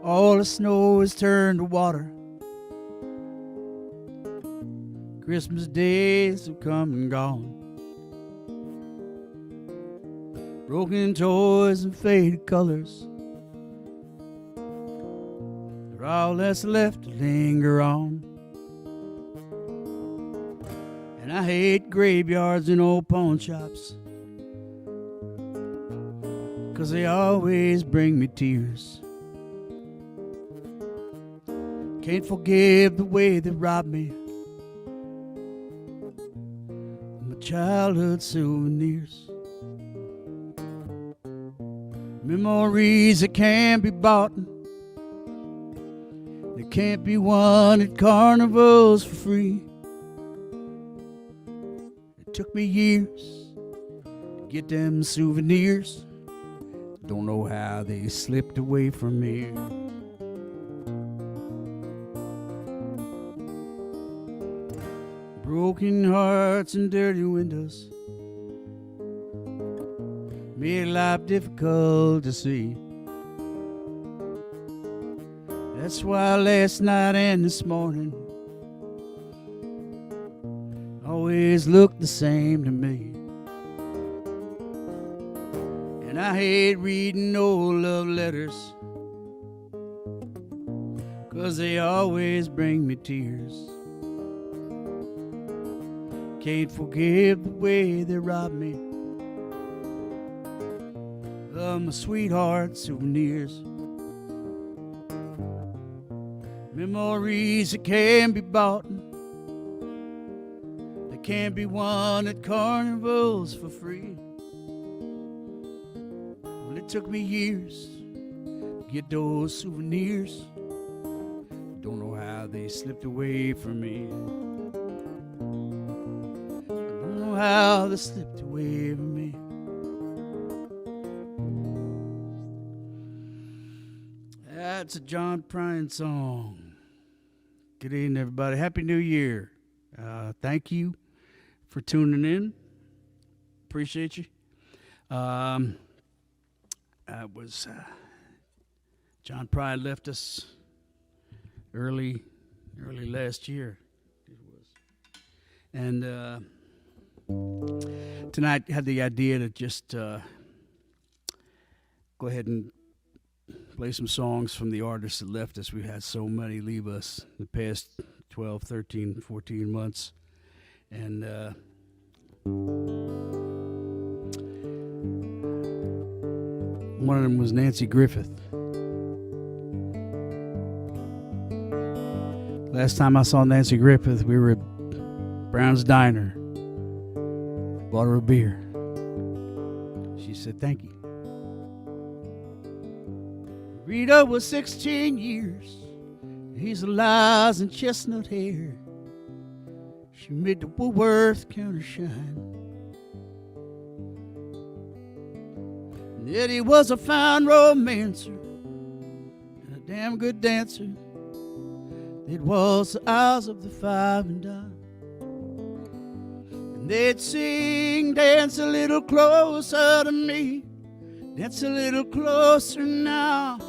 All the snow is turned to water. Christmas days have come and gone. Broken toys and faded colors are all that's left to linger on. And I hate graveyards and old pawn shops, 'cause they always bring me tears. Can't forgive the way they robbed me of my childhood souvenirs. Memories that can't be bought, they can't be won at carnivals for free. It took me years to get them souvenirs. Don't know how they slipped away from me. Broken hearts and dirty windows made life difficult to see. That's why last night and this morning always look the same to me. And I hate reading old love letters, 'cause they always bring me tears. Can't forgive the way they robbed me of my sweetheart souvenirs. Memories that can't be bought, that can't be won at carnivals for free. Well, it took me years to get those souvenirs. Don't know how they slipped away from me. Don't know how they slipped away from me. That's a John Prine song. Good evening, everybody. Happy New Year. Thank you for tuning in. Appreciate you. John Prine left us early last year. It was. And tonight had the idea to just go ahead and play some songs from the artists that left us. We've had so many leave us in the past 12, 13, 14 months. And one of them was Nancy Griffith. Last time I saw Nancy Griffith, we were at Brown's Diner. Bought her a beer. She said, "Thank you." Rita was 16 years, hazel eyes and chestnut hair. She made the Woolworth counter shine. And Eddie was a fine romancer and a damn good dancer. It was the eyes of the five and dime. And they'd sing, dance a little closer to me. Dance a little closer now.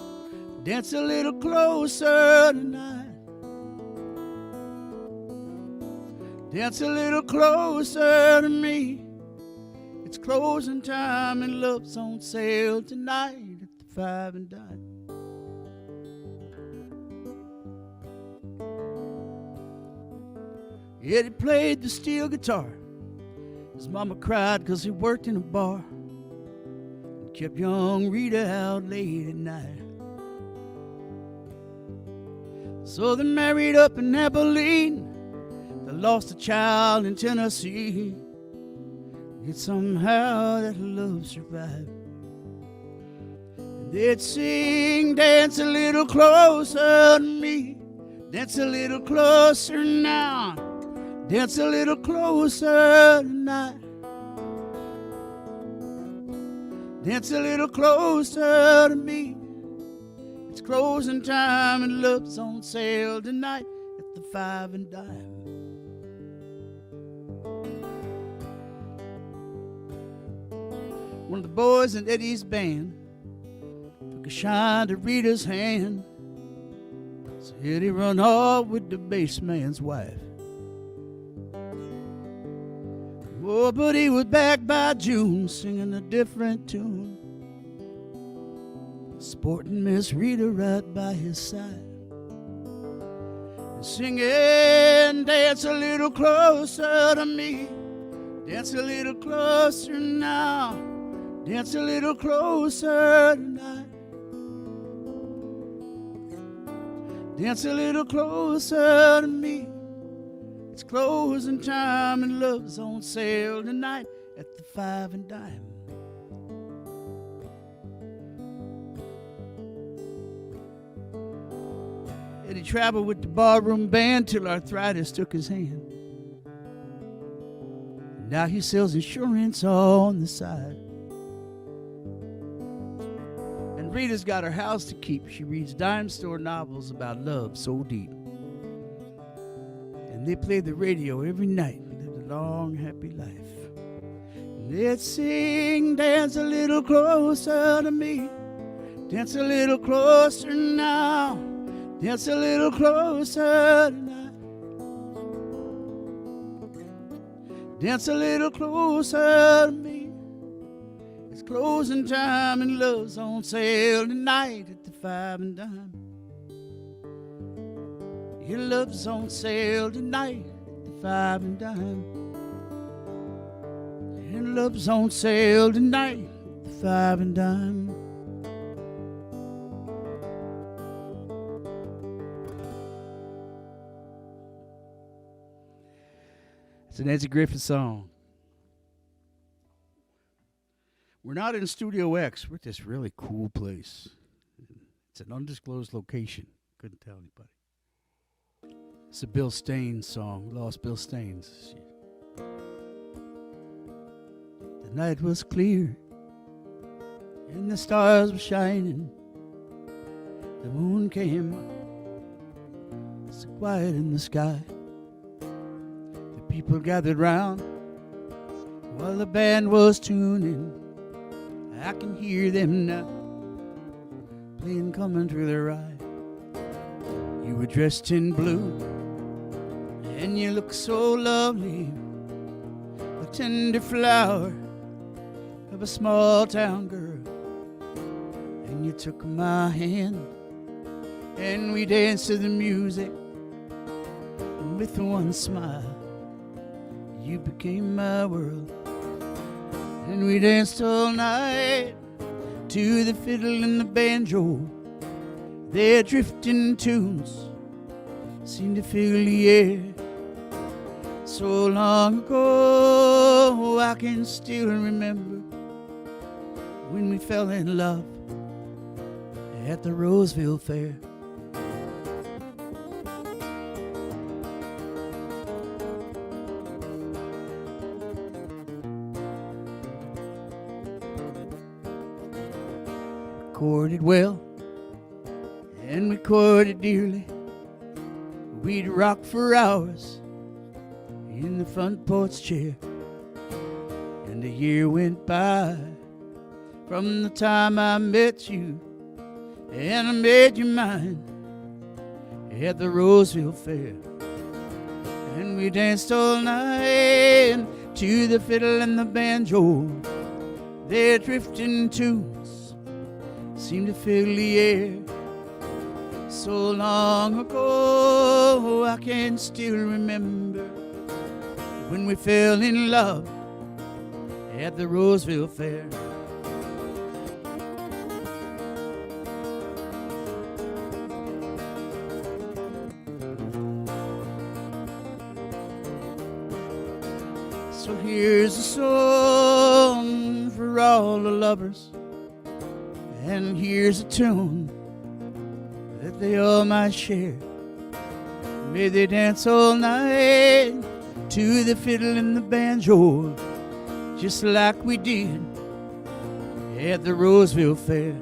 Dance a little closer tonight. Dance a little closer to me. It's closing time and love's on sale tonight at the five and dime. Eddie played the steel guitar. His mama cried 'cause he worked in a bar and kept young Rita out late at night. So they married up in Abilene. They lost a child in Tennessee. Yet somehow that love survived. And they'd sing, dance a little closer to me. Dance a little closer now. Dance a little closer tonight. Dance a little closer to me. It's closing time and love's on sale tonight at the five and dime. One of the boys in Eddie's band took a shine to Rita's hand. Said he run off with the bassman's wife. Oh, but he was back by June singing a different tune, sporting Miss Rita right by his side, and singing, dance a little closer to me, dance a little closer now, dance a little closer tonight, dance a little closer to me. It's closing time and love's on sale tonight at the 5 and Dime. And he traveled with the barroom band till arthritis took his hand. Now he sells insurance on the side. And Rita's got her house to keep. She reads dime store novels about love so deep. And they play the radio every night and live a long, happy life. Let's sing, dance a little closer to me, dance a little closer now, dance a little closer tonight, dance a little closer to me. It's closing time and love's on sale tonight at the 5 and Dime. Your love's on sale tonight at the 5 and Dime. Your love's on sale tonight at the 5 and Dime. It's a Nancy Griffith song. We're not in Studio X. We're at this really cool place. It's an undisclosed location. Couldn't tell anybody. It's a Bill Staines song. We lost Bill Staines this year. The night was clear and the stars were shining. The moon came, so quiet in the sky. The people gathered round while the band was tuning. I can hear them now, playing Coming Through the Rye. You were dressed in blue and you look so lovely, a tender flower of a small town girl. And you took my hand and we danced to the music, and with one smile you became my world. And we danced all night to the fiddle and the banjo. Their drifting tunes seemed to fill the air. So long ago, I can still remember when we fell in love at the Roseville Fair. Courted well and we courted dearly. We'd rock for hours in the front porch chair, and a year went by from the time I met you and I made you mine at the Roseville Fair. And we danced all night to the fiddle and the banjo. Their drifting tunes seemed to fill the air. So long ago, I can still remember when we fell in love at the Roseville Fair. So here's a song for all the lovers, and here's a tune that they all might share. May they dance all night to the fiddle and the banjo, just like we did at the Roseville Fair.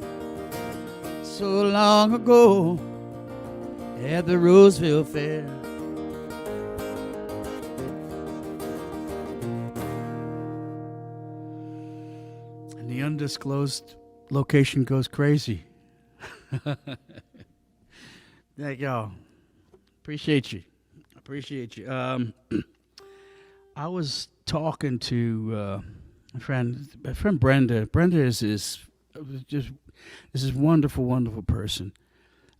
So long ago at the Roseville Fair. And the undisclosed location goes crazy. Thank y'all. Appreciate you. Appreciate you. I was talking to my friend Brenda. Brenda is just this is wonderful, wonderful person.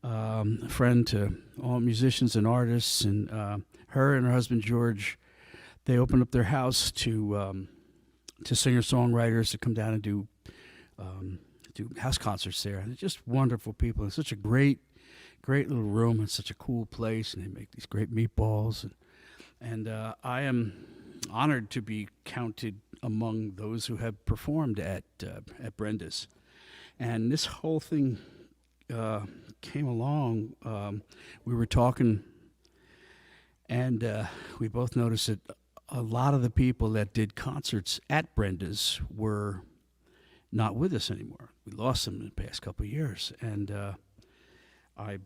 A friend to all musicians and artists, and her and her husband George, they opened up their house to singer-songwriters to come down and do house concerts there. And they're just wonderful people. It's such a great little room. It's such a cool place, and they make these great meatballs. And I am honored to be counted among those who have performed at Brenda's. And this whole thing came along. We were talking, and we both noticed that a lot of the people that did concerts at Brenda's were not with us anymore. We lost them in the past couple of years, and I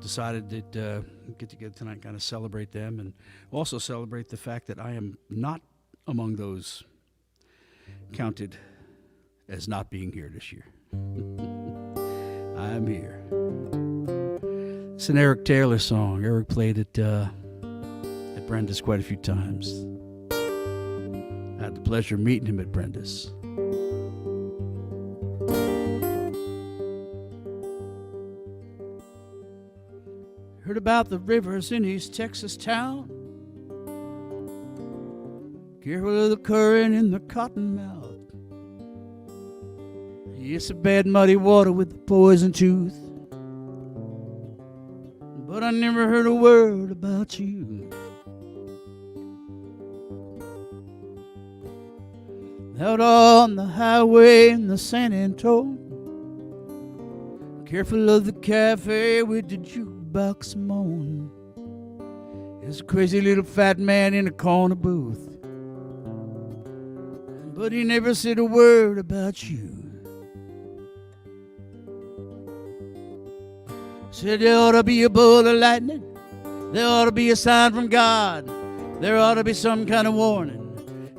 decided that get together tonight and kind of celebrate them, and also celebrate the fact that I am not among those counted as not being here this year. I'm here. It's an Eric Taylor song. Eric played it at Brenda's quite a few times. I had the pleasure of meeting him at Brenda's. Heard about the rivers in East Texas town. Careful of the current in the cottonmouth. It's a bad muddy water with a poison tooth. But I never heard a word about you. Out on the highway in the San Antonio. Careful of the cafe with the jukebox moan. There's a crazy little fat man in a corner booth. But he never said a word about you. Said there ought to be a bolt of lightning. There ought to be a sign from God. There ought to be some kind of warning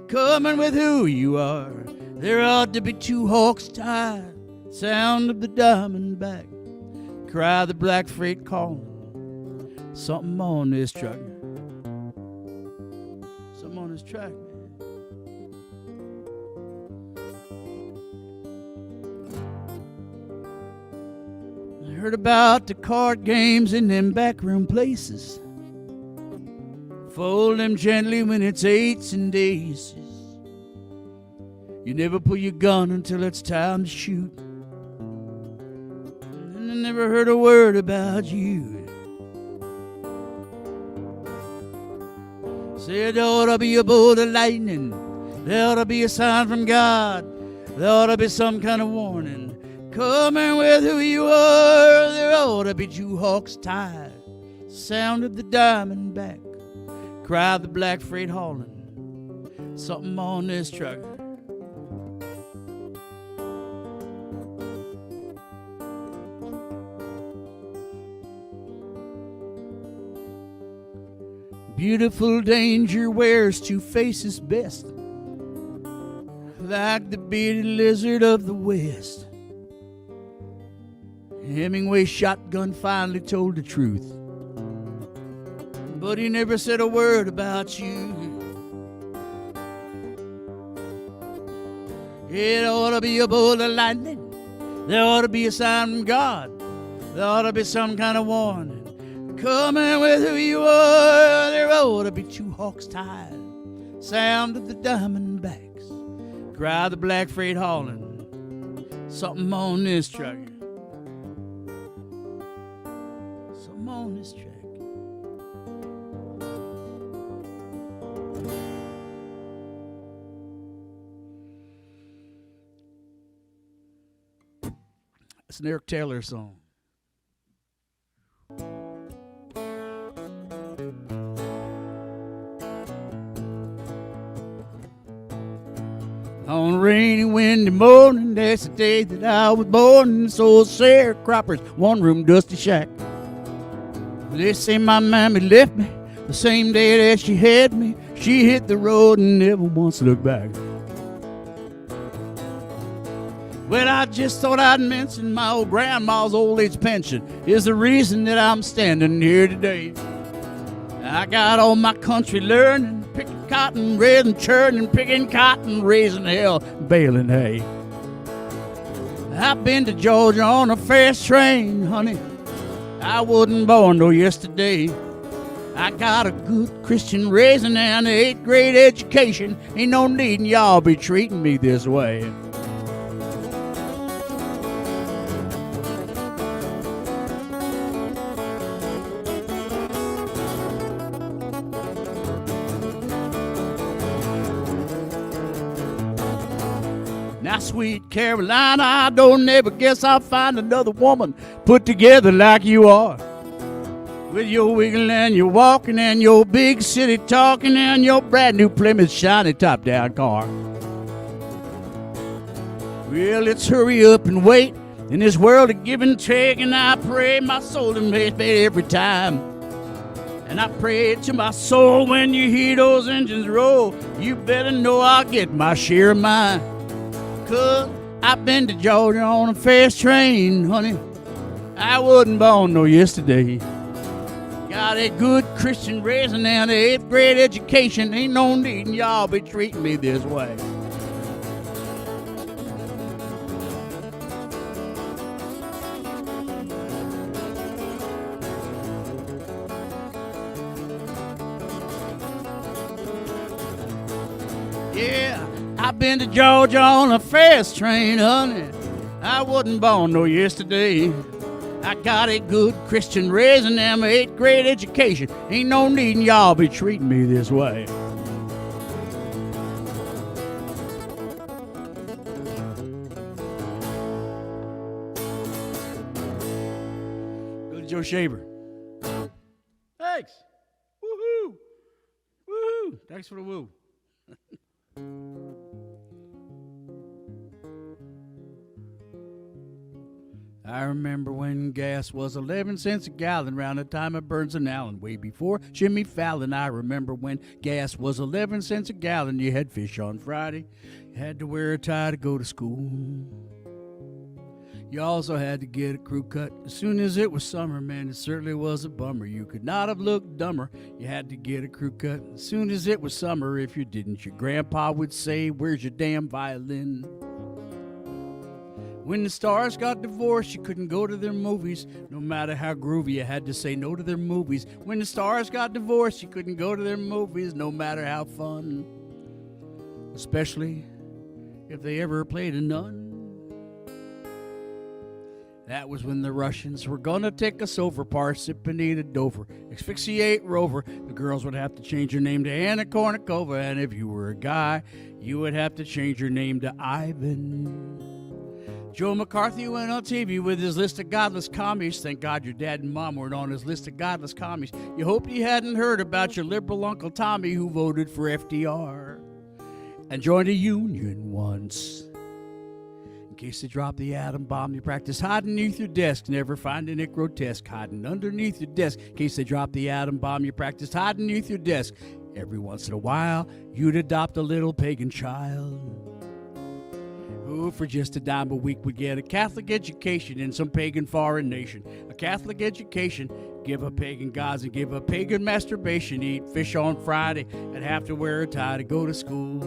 coming with who you are. There ought to be two hawks tied. Sound of the diamondback. Cry the black freight calling. Something on this truck. Something on this track. Heard about the card games in them backroom places. Fold them gently when it's eights and aces. You never pull your gun until it's time to shoot. And I never heard a word about you. Said there ought to be a bolt of lightning. There ought to be a sign from God. There ought to be some kind of warning coming with who you are. There ought to be two hawks tied. Sound of the diamondback. Cry the black freight hauling. Something on this truck. Beautiful danger wears two faces best. Like the bearded lizard of the West. Hemingway's shotgun finally told the truth. But he never said a word about you. It ought to be a bolt of lightning. There ought to be a sign from God. There ought to be some kind of warning coming with who you are. There ought to be two hawks tied. Sound of the diamondbacks. Cry the black freight hauling. Something on this truck. Something on this track. It's an Eric Taylor song. On a rainy, windy morning, that's the day that I was born in this old sharecropper's one-room dusty shack. They say my mammy left me the same day that she had me. She hit the road and never once looked back. Well, I just thought I'd mention my old grandma's old age pension is the reason that I'm standing here today. I got all my country learning, picking cotton, raising, churning, picking cotton, raising hell, baling hay. I've been to Georgia on a fast train, honey. I wasn't born no yesterday. I got a good Christian raising and an 8th grade education. Ain't no needin' y'all be treating me this way. Now, sweet Carolina, I don't ever guess I'll find another woman put together like you are. With your wiggling and your walking and your big city talking and your brand new Plymouth shiny top down car. Well, let's hurry up and wait in this world of give and take, and I pray my soul to make it every time. And I pray to my soul when you hear those engines roll, you better know I'll get my share of mine. 'Cause I've been to Georgia on a fast train, honey. I wasn't born no yesterday. Got a good Christian raising and an 8th grade education. Ain't no needin' y'all be treating me this way. Yeah, I've been to Georgia on a fast train, honey. I wasn't born no yesterday. I got a good Christian raising and an 8th grade education. Ain't no needin' y'all be treating me this way. Billy Joe Shaver. Thanks. Woohoo. Woohoo. Thanks for the woo. I remember when gas was 11 cents a gallon round the time of Burns and Allen, way before Jimmy Fallon. I remember when gas was 11 cents a gallon. You had fish on Friday. You had to wear a tie to go to school. You also had to get a crew cut as soon as it was summer. Man, it certainly was a bummer. You could not have looked dumber. You had to get a crew cut as soon as it was summer. If you didn't, your grandpa would say, "Where's your damn violin?" When the stars got divorced, you couldn't go to their movies. No matter how groovy, you had to say no to their movies. When the stars got divorced, you couldn't go to their movies, no matter how fun. Especially if they ever played a nun. That was when the Russians were gonna take us over. Parsippany Dover, asphyxiate Rover. The girls would have to change your name to Anna Kournikova, and if you were a guy, you would have to change your name to Ivan. Joe McCarthy went on TV with his list of godless commies. Thank God your dad and mom weren't on his list of godless commies. You hoped you hadn't heard about your liberal Uncle Tommy who voted for FDR and joined a union once. In case they drop the atom bomb, you practice hiding underneath your desk, never finding it grotesque. Hiding underneath your desk. In case they drop the atom bomb, you practice hiding underneath your desk. Every once in a while, you'd adopt a little pagan child who for just a dime a week would get a Catholic education in some pagan foreign nation. A Catholic education, give up pagan gods and give up pagan masturbation, eat fish on Friday and have to wear a tie to go to school.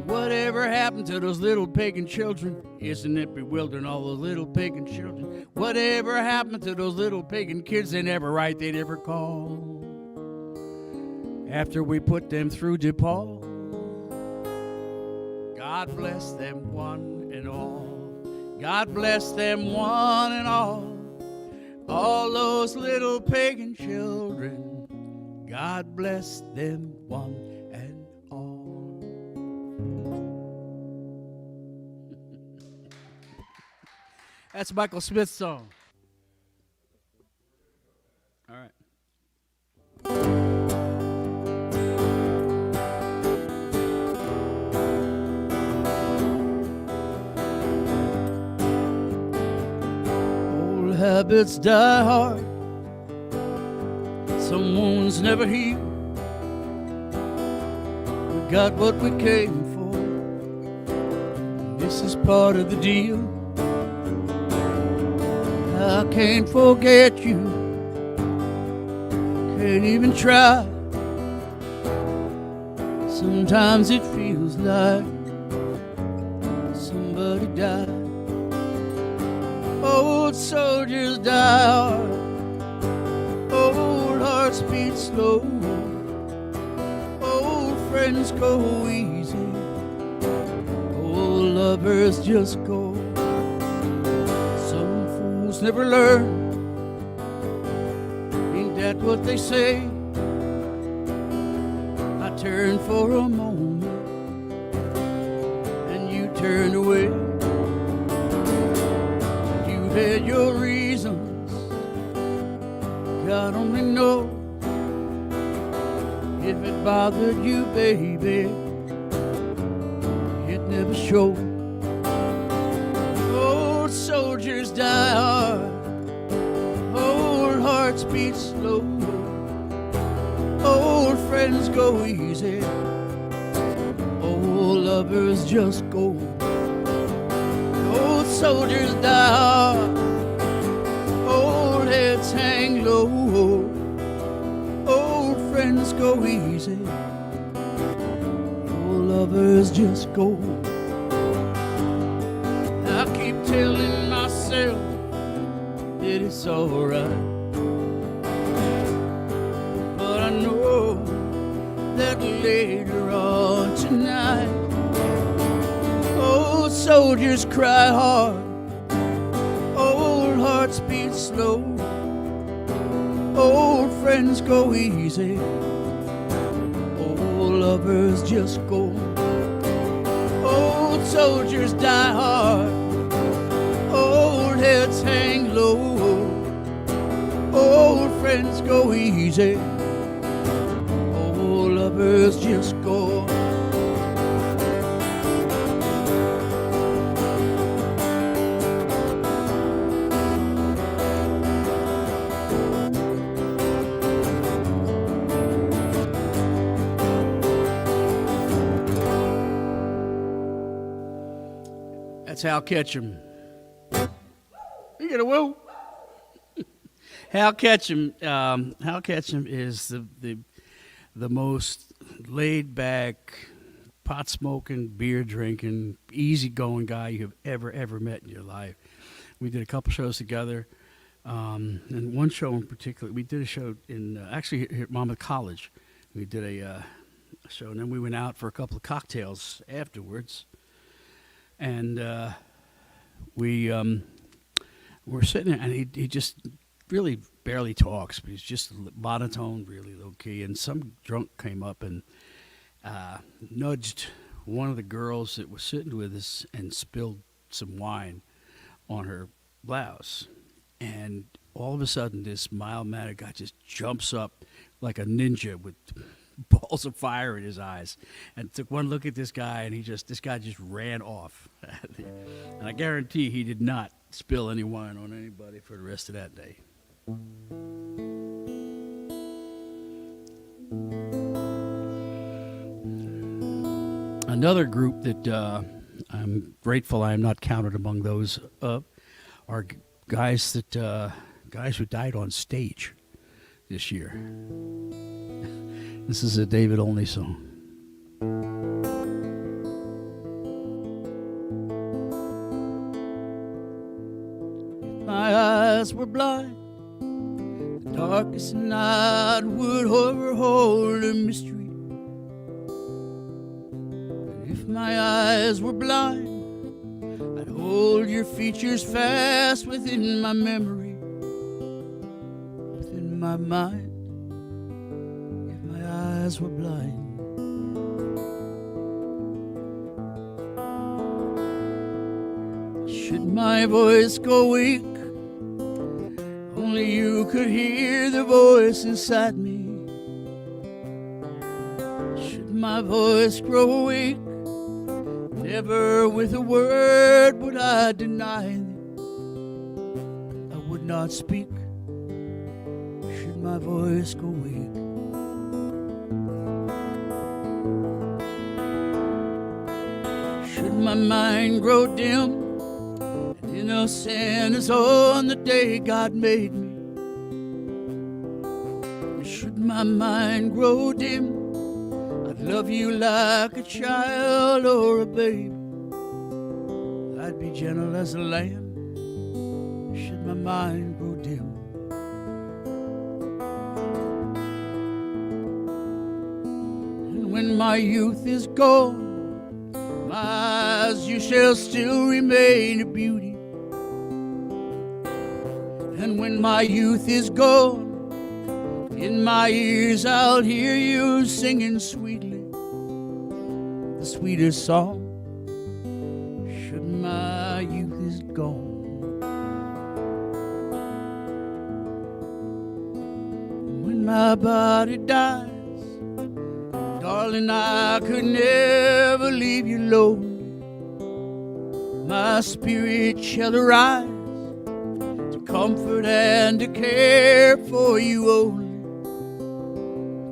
Whatever happened to those little pagan children? Isn't it bewildering, all those little pagan children? Whatever happened to those little pagan kids? They never write, they never call. After we put them through DePaul, God bless them one and all. God bless them one and all. All those little pagan children. God bless them one and all. That's Michael Smith's song. All right. Habits die hard, some wounds never heal. We got what we came for, This is part of the deal. I can't forget you, can't even try. Sometimes it feels like somebody died. Old soldiers die hard, old hearts beat slow, old friends go easy, old lovers just go. Some fools never learn, ain't that what they say? I turned for a moment and you turned away. You had your reasons, God only knows. If it bothered you, baby, it never showed. Old soldiers die hard, old hearts beat slow, old friends go easy, old lovers just go. Old soldiers die hard, old heads hang low, old friends go easy, old lovers just go. I keep telling myself that it's alright, but I know that later on tonight, old soldiers cry hard, old hearts beat slow, old friends go easy, old lovers just go. Old soldiers die hard, old heads hang low, old friends go easy, old lovers just go. That's Hal Ketchum. You get a woo. Hal Ketchum. Hal Ketchum is the most laid back, pot smoking, beer drinking, easygoing guy you've ever met in your life. We did a couple shows together, and one show in particular. We did a show in actually here at Monmouth College. We did a show, and then we went out for a couple of cocktails afterwards. And we were sitting there, and he just really barely talks, but he's just monotone, really low key. And some drunk came up and nudged one of the girls that was sitting with us and spilled some wine on her blouse. And all of a sudden, this mild-mannered guy just jumps up like a ninja with balls of fire in his eyes, and took one look at this guy, and this guy just ran off. And I guarantee he did not spill any wine on anybody for the rest of that day. Another group that I'm grateful I am not counted among those are guys who died on stage this year. This is a David Olney song. If my eyes were blind, the darkest night would hold a mystery. And if my eyes were blind, I'd hold your features fast within my memory, within my mind. Eyes were blind. Should my voice go weak, only you could hear the voice inside me. Should my voice grow weak, never with a word would I deny thee. I would not speak. Should my voice go weak, Should my mind grow dim and innocent as on the day God made me? Should my mind grow dim, I'd love you like a child or a babe. I'd be gentle as a lamb. Should my mind grow dim. And when my youth is gone, my eyes you shall still remain a beauty. And when my youth is gone, in my ears I'll hear you singing sweetly, the sweetest song. Should my youth is gone. When my body dies, darling, I could never leave you lonely. My spirit shall arise to comfort and to care for you only,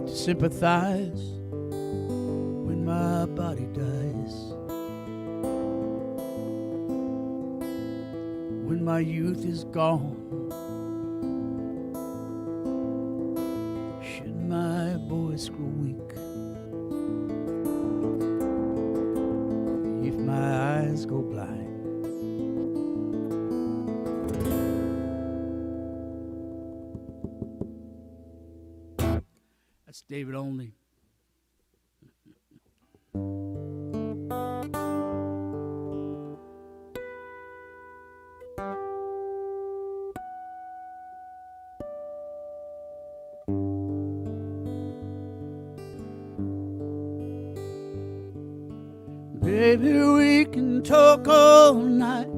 to sympathize when my body dies. When my youth is gone, should my voice grow weak, if my eyes go blind, that's David Only. Baby, we can talk all night,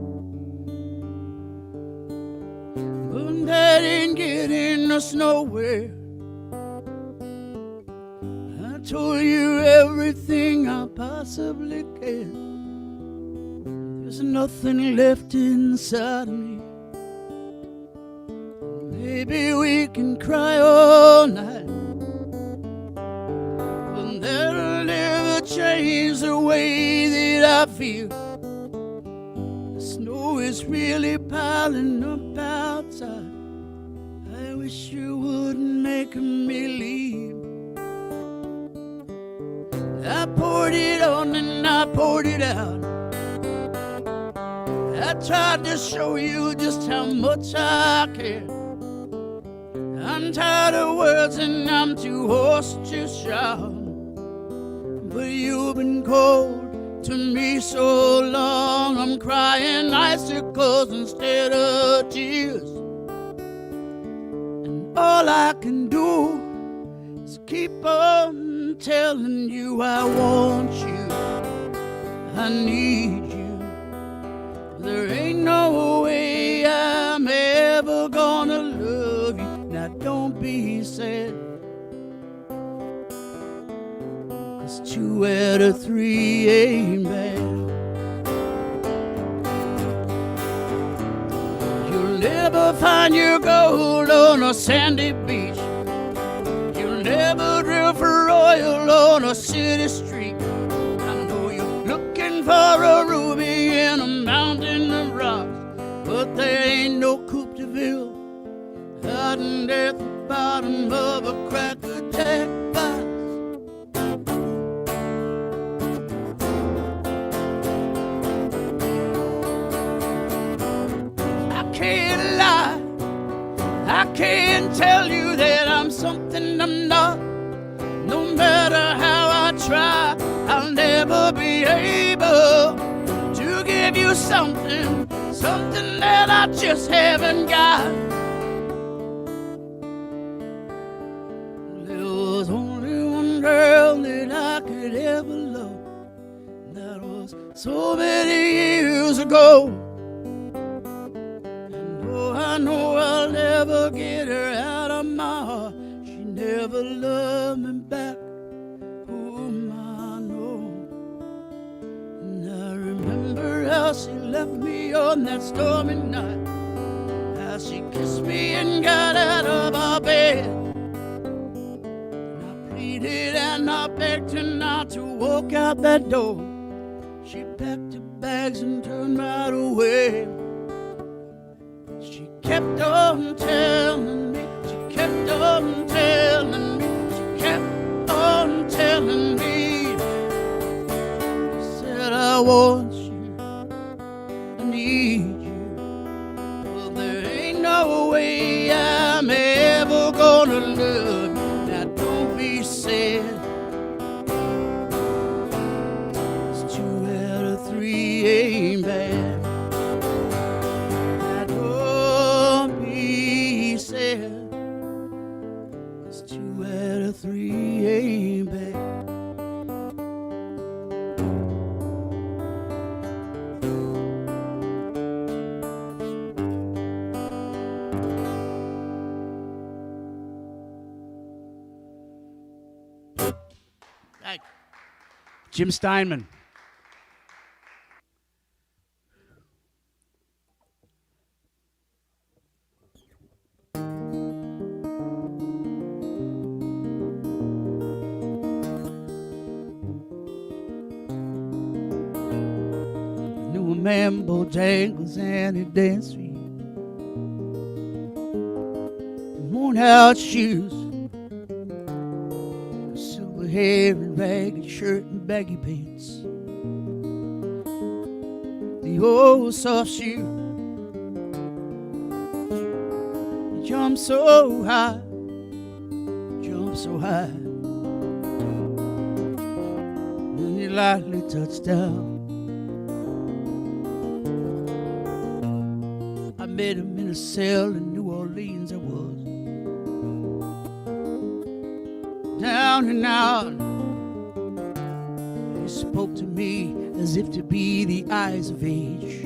but that ain't getting us nowhere. I told you everything I possibly can. There's nothing left inside of me. Maybe we can cry all night, but that'll never change the way that I feel. The snow is really piling up outside. I wish you wouldn't make me leave. I poured it on and I poured it out. I tried to show you just how much I care. I'm tired of words and I'm too hoarse to shout. But you've been cold to me so long, I'm crying icicles instead of tears. And all I can do is keep on telling you I want you, I need you. There ain't no way I'm ever gonna love you. Now don't be sad, 'cause 2 out of 3 ain't bad. You'll never find your gold on a sandy beach. You'll never drill for oil on a city street. I know you're looking for a ruby in a mountain of rocks, but there ain't no Coupe de Ville hiding at the bottom of a Cracker Jack box. I can't lie, I can't tell you that I'm something I'm not. No matter how I try, I'll never be able to give you something, something that I just haven't got. There was only one girl that I could ever love. That was so many years ago. And oh, I know I'll never get her out of my heart. She never loved me back. How she left me on that stormy night, how she kissed me and got out of our bed. And I pleaded and I begged her not to walk out that door. She packed her bags and turned right away. She kept on telling me, she kept on telling me, she kept on telling me. She said, I want you, I need you. Well, there ain't no way I'm ever gonna love you. Now don't be sad. It's 2 out of 3 ain't bad. It's 2 out of 3 ain't bad. Thank you. Jim Steinman. Mambo jangles and he danced for you. Worn out shoes, silver hair and ragged shirt and baggy pants. The old soft shoe, you jump so high, jump so high, and you lightly touch down. I met him in a cell in New Orleans. I was down and out. He spoke to me as if to be the eyes of age.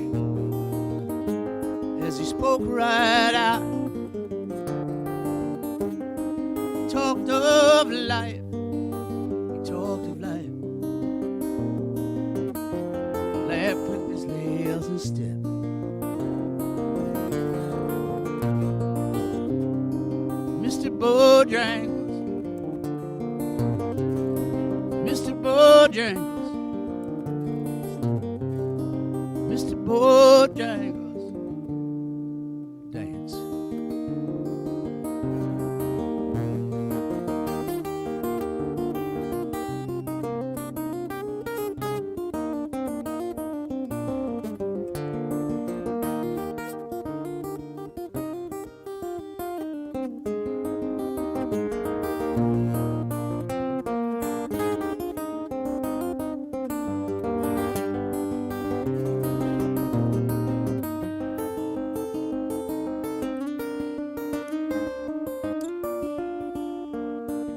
As he spoke right out, he talked of life. He talked of life. Laughed with his nails and step. Mr. Bojangles, Mr. Bojangles, Mr. Bojangles, dance.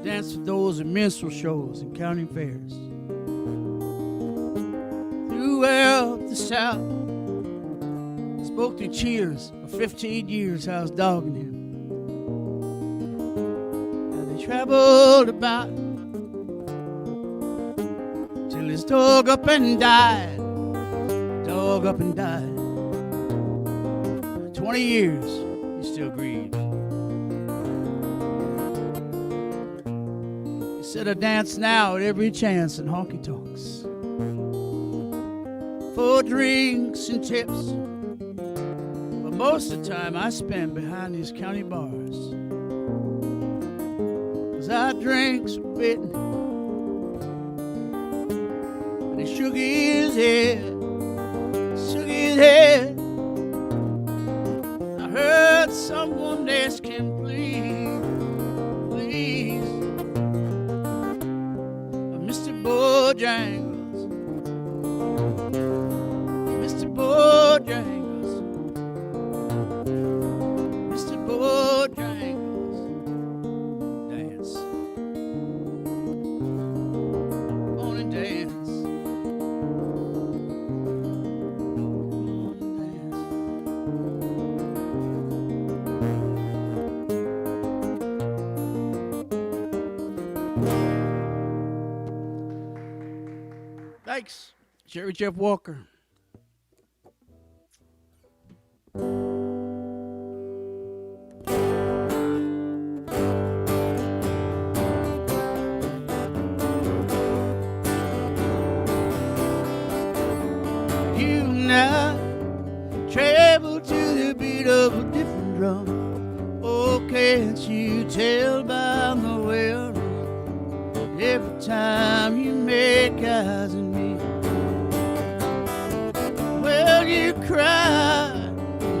Dance for those at minstrel shows and county fairs. Throughout the South, spoke through cheers for 15 years. I was dogging him. Now they traveled about till his dog up and died. Dog up and died. 20 years, he still grieves. Said I dance now at every chance in honky tonks for drinks and tips, but most of the time I spend behind these county bars, 'cause I drink so bitten. And he shook his head, shook his head. I heard someone ask him, please, please, Mr. Bojangles, Mr. Bojangles, Mr. Bojangles, dance. Come on and dance. Come on and dance. Thanks, Jerry Jeff Walker. to the beat of a different drum. Oh, can't you tell by the way I run every time you make eyes at me? Well, you cry,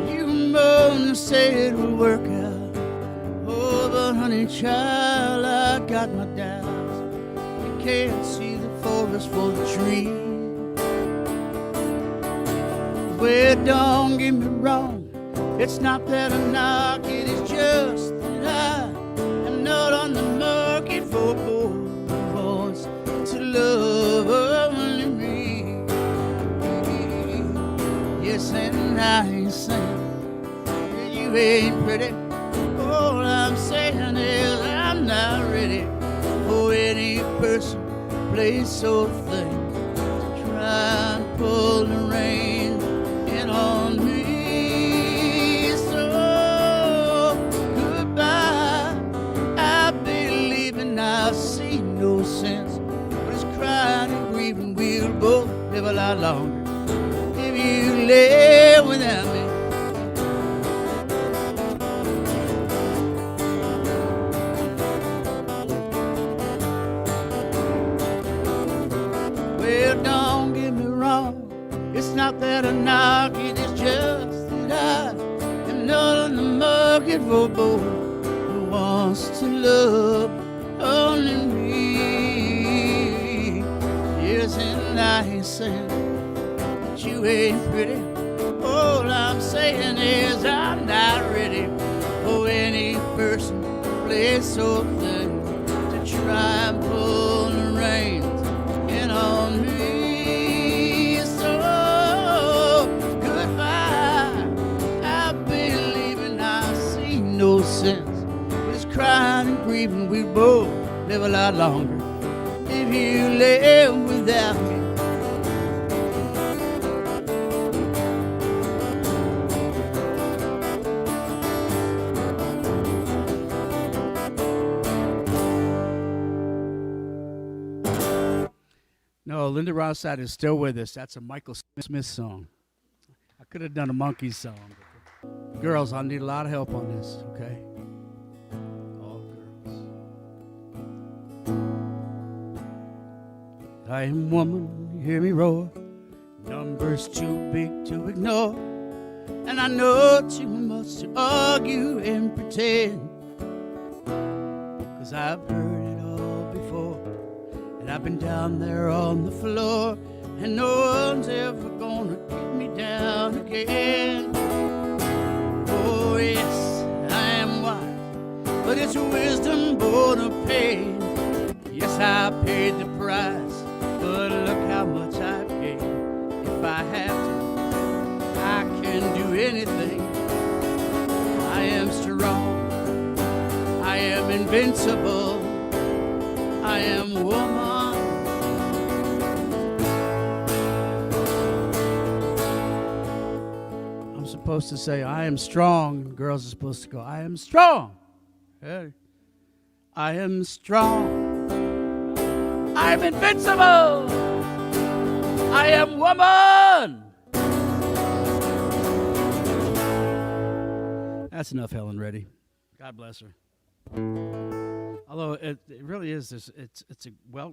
you moan and say it will work out. Oh, but honey child, I got my doubts. You can't see the forest for the trees. Well, don't get me wrong, it's not that I knock it, it's just that I am not on the market for boys who wants to love only me. Yes, and I ain't saying that you ain't pretty. All I'm saying is I'm not ready for any person who plays so thing to try and pull the rein on me. So goodbye, I believe and I see no sense, but it's crying and grieving we'll both live a lot longer if you live without me. Well, don't get me wrong, it's not that I knock it, it's just that I am not on the market for a boy who wants to love only me. Yes, and I ain't saying that you ain't pretty. All I'm saying is I'm not ready for any person to play so thin to try and pull the reins in on me. No sense, but it's crying and grieving we both live a lot longer if you live without me. No, Linda Ronstadt is still with us. That's a Michael Smith song. I could have done a Monkees song. Girls, I need a lot of help on this, okay? All girls. I am woman, you hear me roar. Numbers too big to ignore. And I know too much to argue and pretend. 'Cause I've heard it all before. And I've been down there on the floor. And no one's ever gonna get me down again. Oh yes, I am wise, but it's wisdom born of pain. Yes, I paid the price, but look how much I paid. If I have to, I can do anything. I am strong, I am invincible, I am woman. Supposed to say I am strong. Girls are supposed to go I am strong. Hey. I am strong. I'm invincible. I am woman. That's enough, Helen Reddy. God bless her. Although it really is this, it's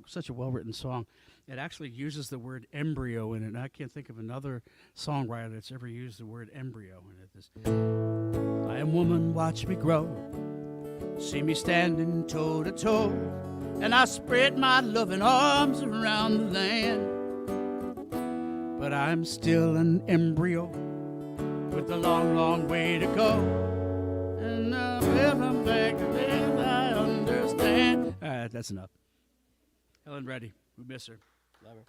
such a well-written song. It actually uses the word embryo in it. And I can't think of another songwriter that's ever used the word embryo in it. I am woman, watch me grow. See me standing toe to toe. And I spread my loving arms around the land. But I'm still an embryo with a long, long way to go. And I'm back to bed, I understand. All right, that's enough. Helen Reddy, we miss her. Love her.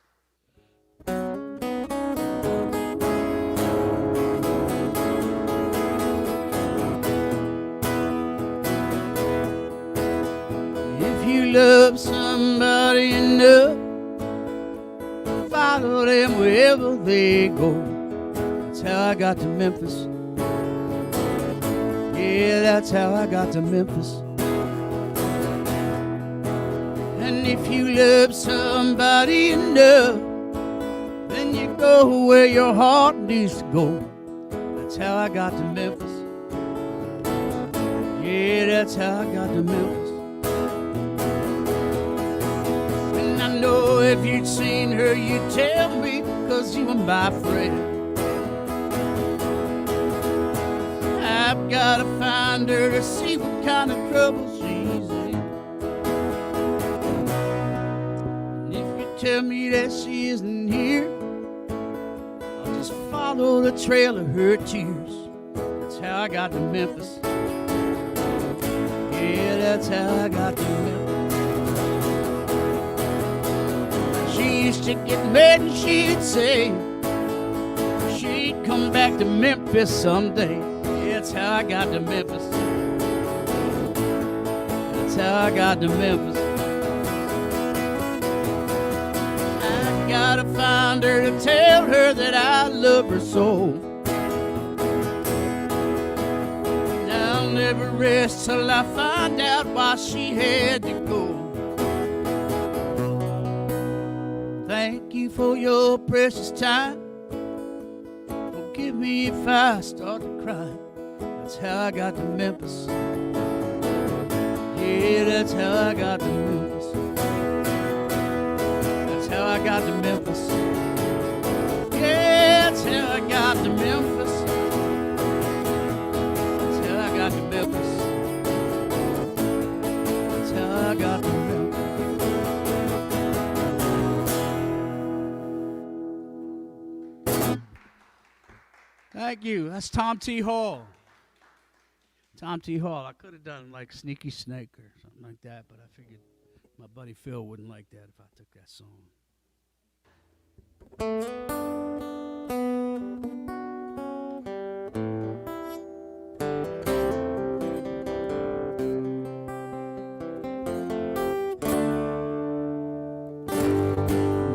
If you love somebody enough, follow them wherever they go. That's how I got to Memphis. Yeah, that's how I got to Memphis. And if you love somebody enough, then you go where your heart needs to go. That's how I got to Memphis. Yeah, that's how I got to Memphis. And I know if you'd seen her, you'd tell me, 'cause you were my friend. I've gotta find her to see what kind of trouble she's in. And if you tell me that she isn't here, I'll just follow the trail of her tears. That's how I got to Memphis. Yeah, that's how I got to Memphis. She used to get mad and she'd say she'd come back to Memphis someday. That's how I got to Memphis. That's how I got to Memphis. I gotta find her to tell her that I love her so. And I'll never rest till I find out why she had to go. Thank you for your precious time. Forgive me if I start to cry. That's how I got to Memphis. Yeah, that's how I got to Memphis. That's how I got to Memphis. Yeah, that's how I got to Memphis. That's how I got to Memphis. That's how I got to Memphis. Thank you. That's Tom T. Hall. Tom T. Hall. I could have done like Sneaky Snake or something like that, but I figured my buddy Phil wouldn't like that if I took that song.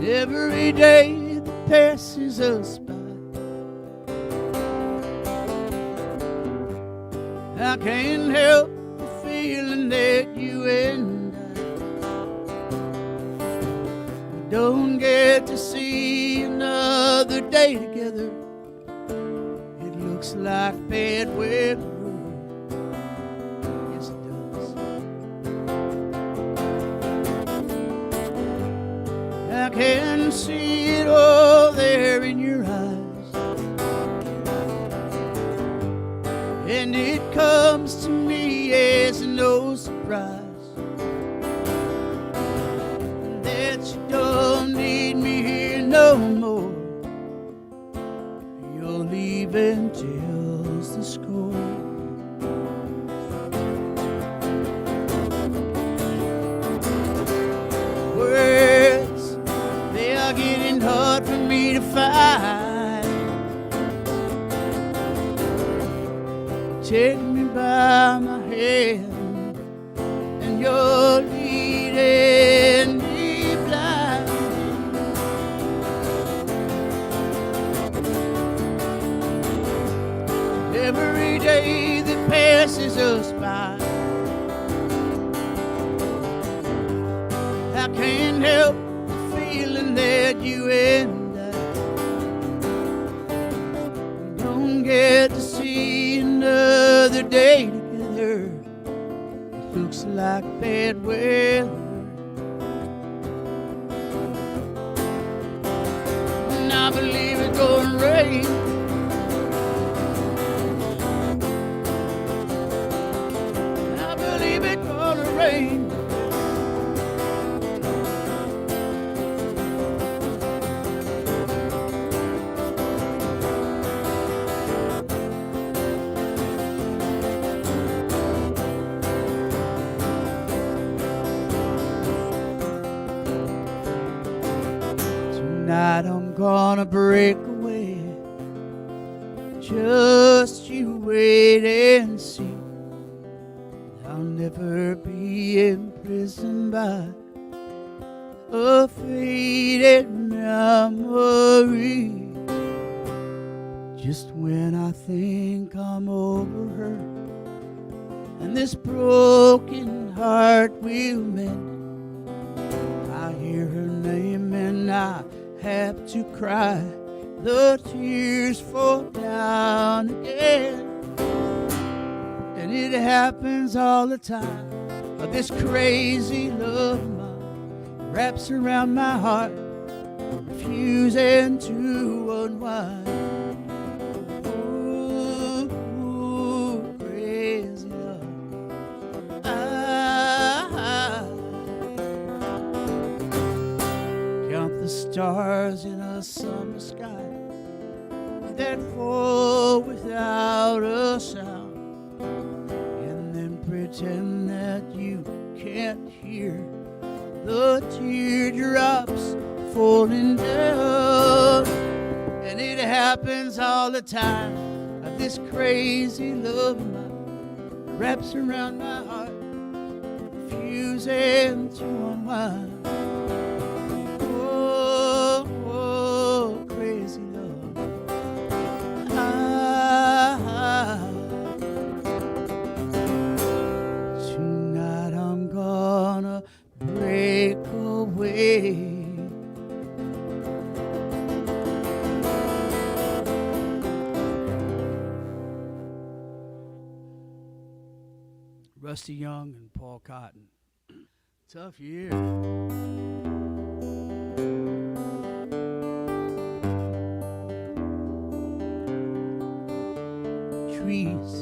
Every day that passes us by, I can't help the feeling that you and I don't get to see another day together. It looks like bad weather. Yes, it does. I can see it all there in your eyes. And it comes to me as no surprise that you don't need me here no more. Your leaving tells the score. Words, they are getting hard for me to find. Take me by my hand, and you're leading me blind. Every day that passes us by, I can't help the feeling that you and I don't get to see another day together. It looks like bad weather. And I believe it's gonna rain. I believe it's gonna rain. Tonight I'm gonna break away. Just you wait and see. I'll never be imprisoned by a faded memory. Just when I think I'm over her and this broken heart will mend, I hear her name and I have to cry. the tears fall down again. And it happens all the time. This crazy love of mine wraps around my heart, refusing to unwind. Ooh, crazy love. Count the stars in a summer sky that fall without a sound, and then pretend that you can't hear the teardrops falling down. And it happens all the time. This crazy love of mine wraps around my heart, refusing to unwind. Oh, crazy love. Tonight I'm gonna break away. Rusty Young and Paul Cotton. Tough year. Trees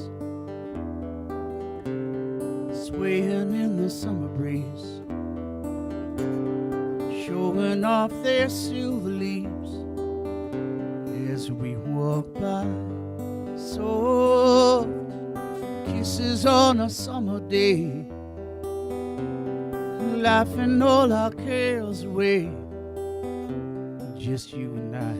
swaying in the summer breeze, showing off their silver leaves as we walk by. Soft kisses on a summer day, laughing all our cares away, just you and I.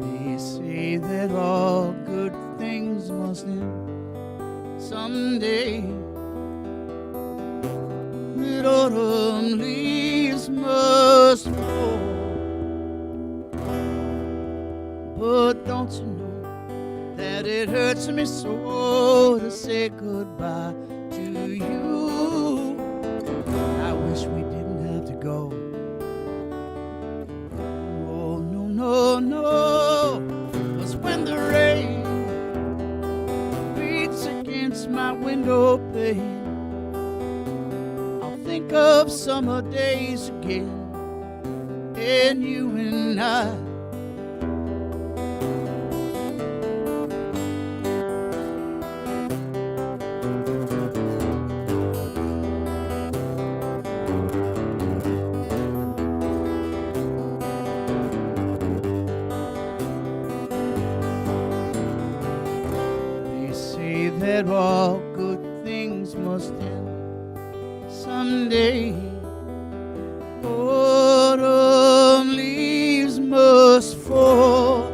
They say that all good things must end someday, that autumn leaves must fall. But don't you know that it hurts me so to say goodbye to you? I wish we didn't have to go. Oh, no, no, no. 'Cause when the rain beats against my window pane, I'll think of summer days again, and you and I. That all good things must end someday. Autumn leaves must fall.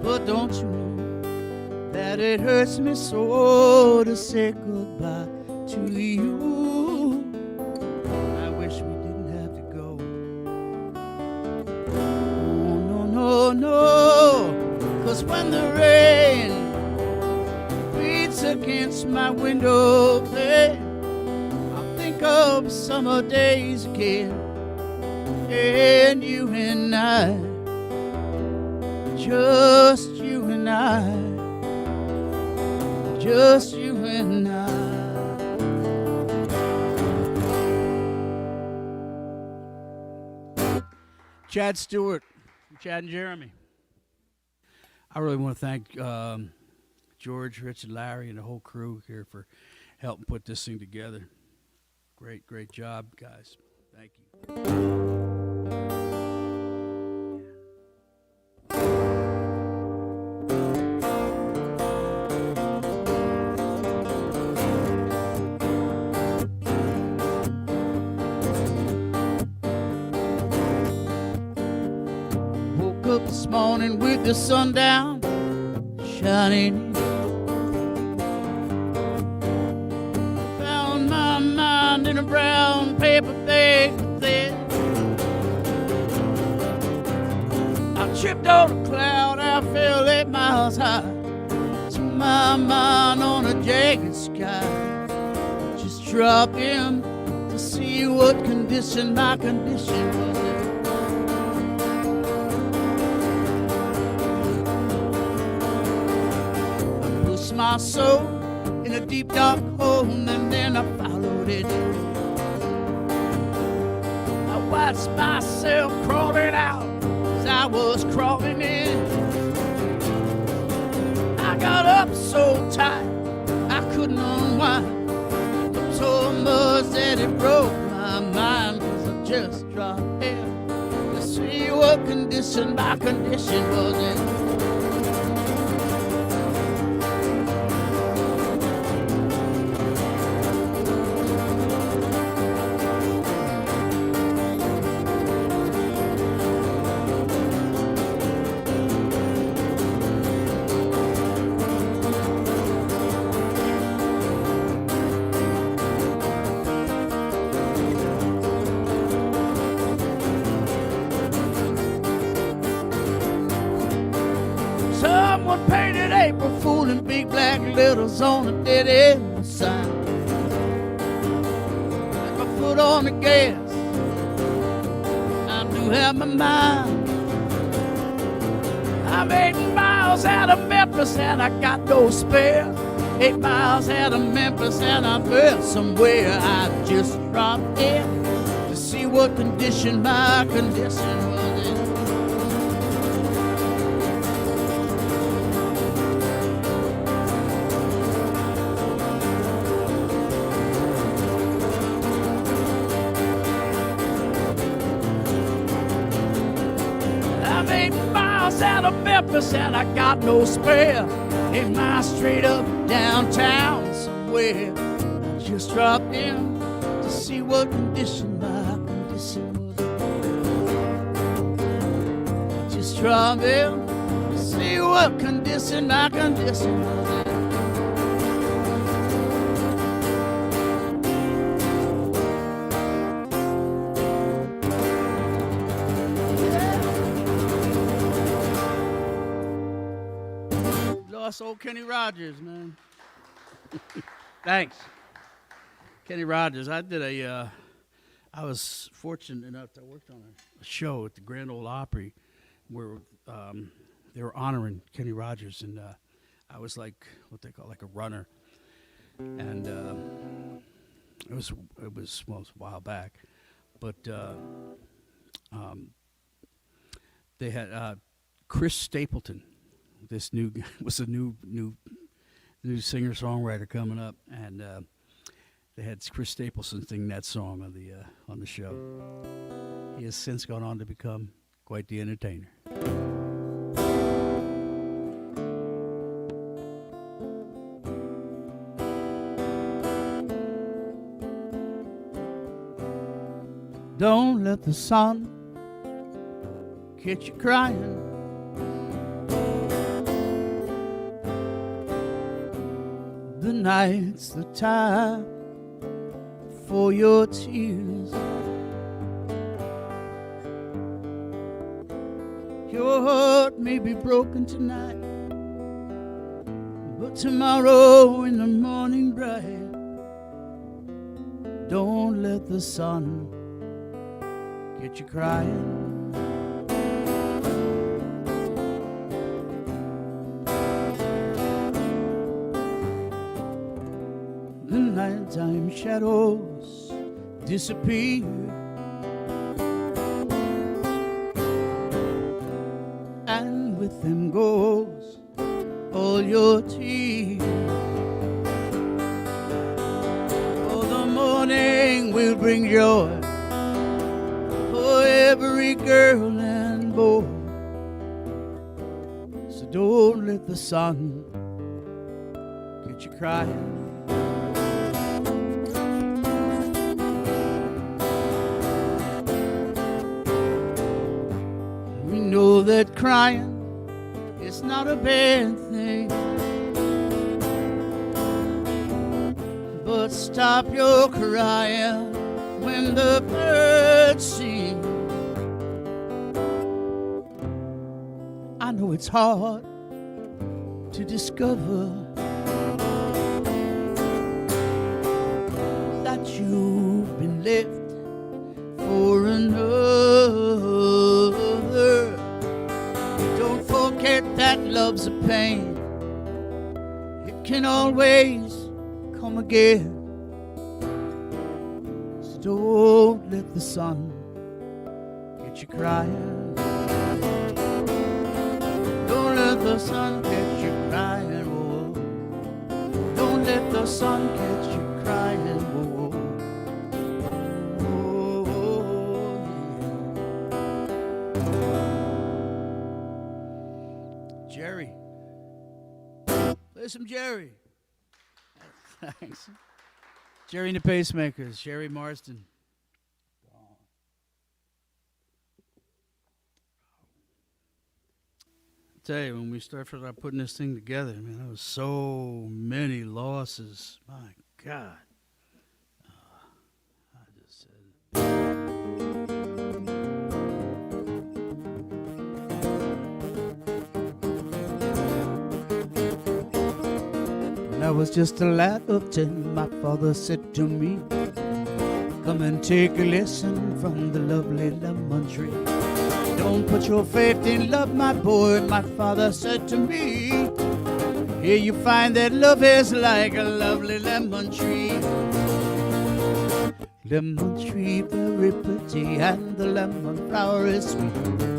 But don't you know that it hurts me so to say goodbye to you? I wish we didn't have to go. Oh, no, no, no. 'Cause when the rain beats against my window pane, I'll think of summer days again, and you and I, just you and I, just you and I. Chad Stewart, Chad and Jeremy. I really want to thank George, Richard, Larry, and the whole crew here for helping put this thing together. Great, great job, guys. Thank you. Woke up this morning with the sun down, shining. Found my mind in a brown paper bag. I tripped on a cloud, I fell 8 miles high. To my mind on a jagged sky, just dropping to to see what condition my condition was in. I pushed my soul in a deep dark hole and then I followed it. I watched myself crawling out as I was crawling in. I got up so tight I couldn't unwind. So much that it broke my mind, 'cause I just dropped in to see what condition my condition was in. Someone painted April Fool in big black letters on a dead end sign. With my foot on the gas, I do have my mind. I'm 8 miles out of Memphis and I got no spare. 8 miles out of Memphis and I'm there somewhere. I just dropped in to see what condition my condition was in. I'm 8 miles out of Memphis and I got no spare. 8 miles straight up downtown somewhere. I just dropped in to see what condition my condition was in. I just dropped in to see what condition my condition was in. Lost old Kenny Rogers, man. Thanks. Kenny Rogers. I was fortunate enough to work on a show at the Grand Ole Opry where they were honoring Kenny Rogers, and I was like what they call like a runner. And it was a while back, but they had Chris Stapleton. This was a new singer-songwriter coming up, and they had Chris Stapleton sing that song on the show. He has since gone on to become quite the entertainer. Don't let the sun catch you crying. The night's the time for your tears. Your heart may be broken tonight, but tomorrow in the morning bright, don't let the sun get you crying. The nighttime shadows disappear, and with them goes all your tears. Oh, the morning will bring joy for every girl and boy. So don't let the sun get you crying. We know that crying is not a bad thing, but stop your crying when the birds sing. I know it's hard to discover that you've been left for another. Don't forget that love's a pain. It can always come again. So don't let the sun get you crying. Don't let the sun get you crying. Whoa. Don't let the sun get you crying. Whoa. Oh, yeah. Jerry. Play some Jerry. Thanks. Jerry and the Pacemakers, Sherry Marsden. I tell you, when we started putting this thing together, man, there was so many losses. My God. I just said When I was just a lad of 10, my father said to me, come and take a lesson from the lovely lemon tree. Don't put your faith in love, my boy, my father said to me. Here you find that love is like a lovely lemon tree. Lemon tree very pretty and the lemon flower is sweet,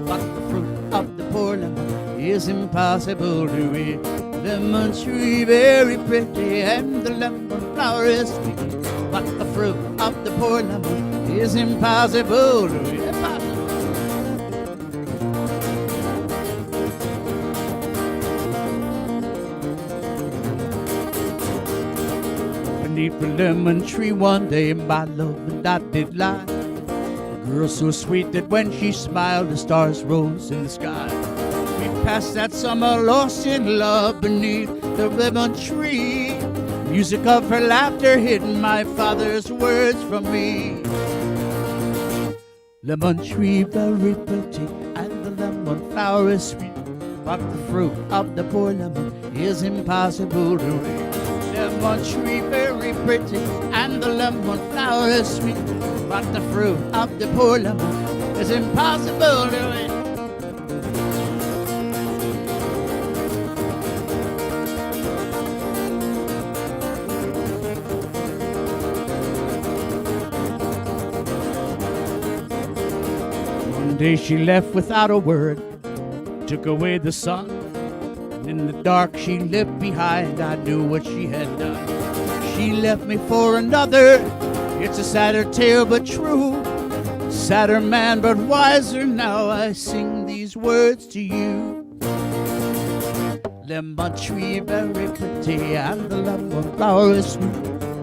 but the fruit of the poor lemon is impossible to eat. Lemon tree very pretty and the lemon flower is sweet, but the fruit of the poor lemon is impossible to eat. Beneath the lemon tree one day my love and I did lie. A girl so sweet that when she smiled the stars rose in the sky. We passed that summer lost in love beneath the lemon tree. Music of her laughter hid my father's words from me. Lemon tree very pretty and the lemon flower is sweet, but the fruit of the poor lemon is impossible to read. Lemon tree very pretty and the lemon flower is sweet, but the fruit of the poor lemon is impossible to eat. One day she left without a word, took away the sun. In the dark she left behind, I knew what she had done. She left me for another, it's a sadder tale but true. Sadder man but wiser, now I sing these words to you. Lemon tree very pretty and the lemon flower is sweet,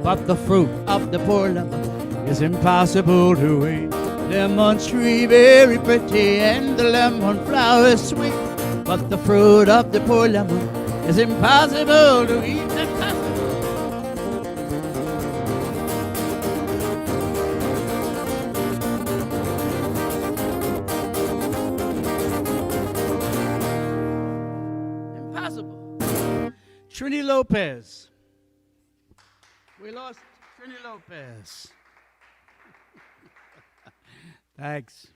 but the fruit of the poor lemon is impossible to eat. Lemon tree very pretty and the lemon flower is sweet, but the fruit of the poor lemon is impossible to eat. Impossible. Trini Lopez. We lost Trini Lopez. Thanks.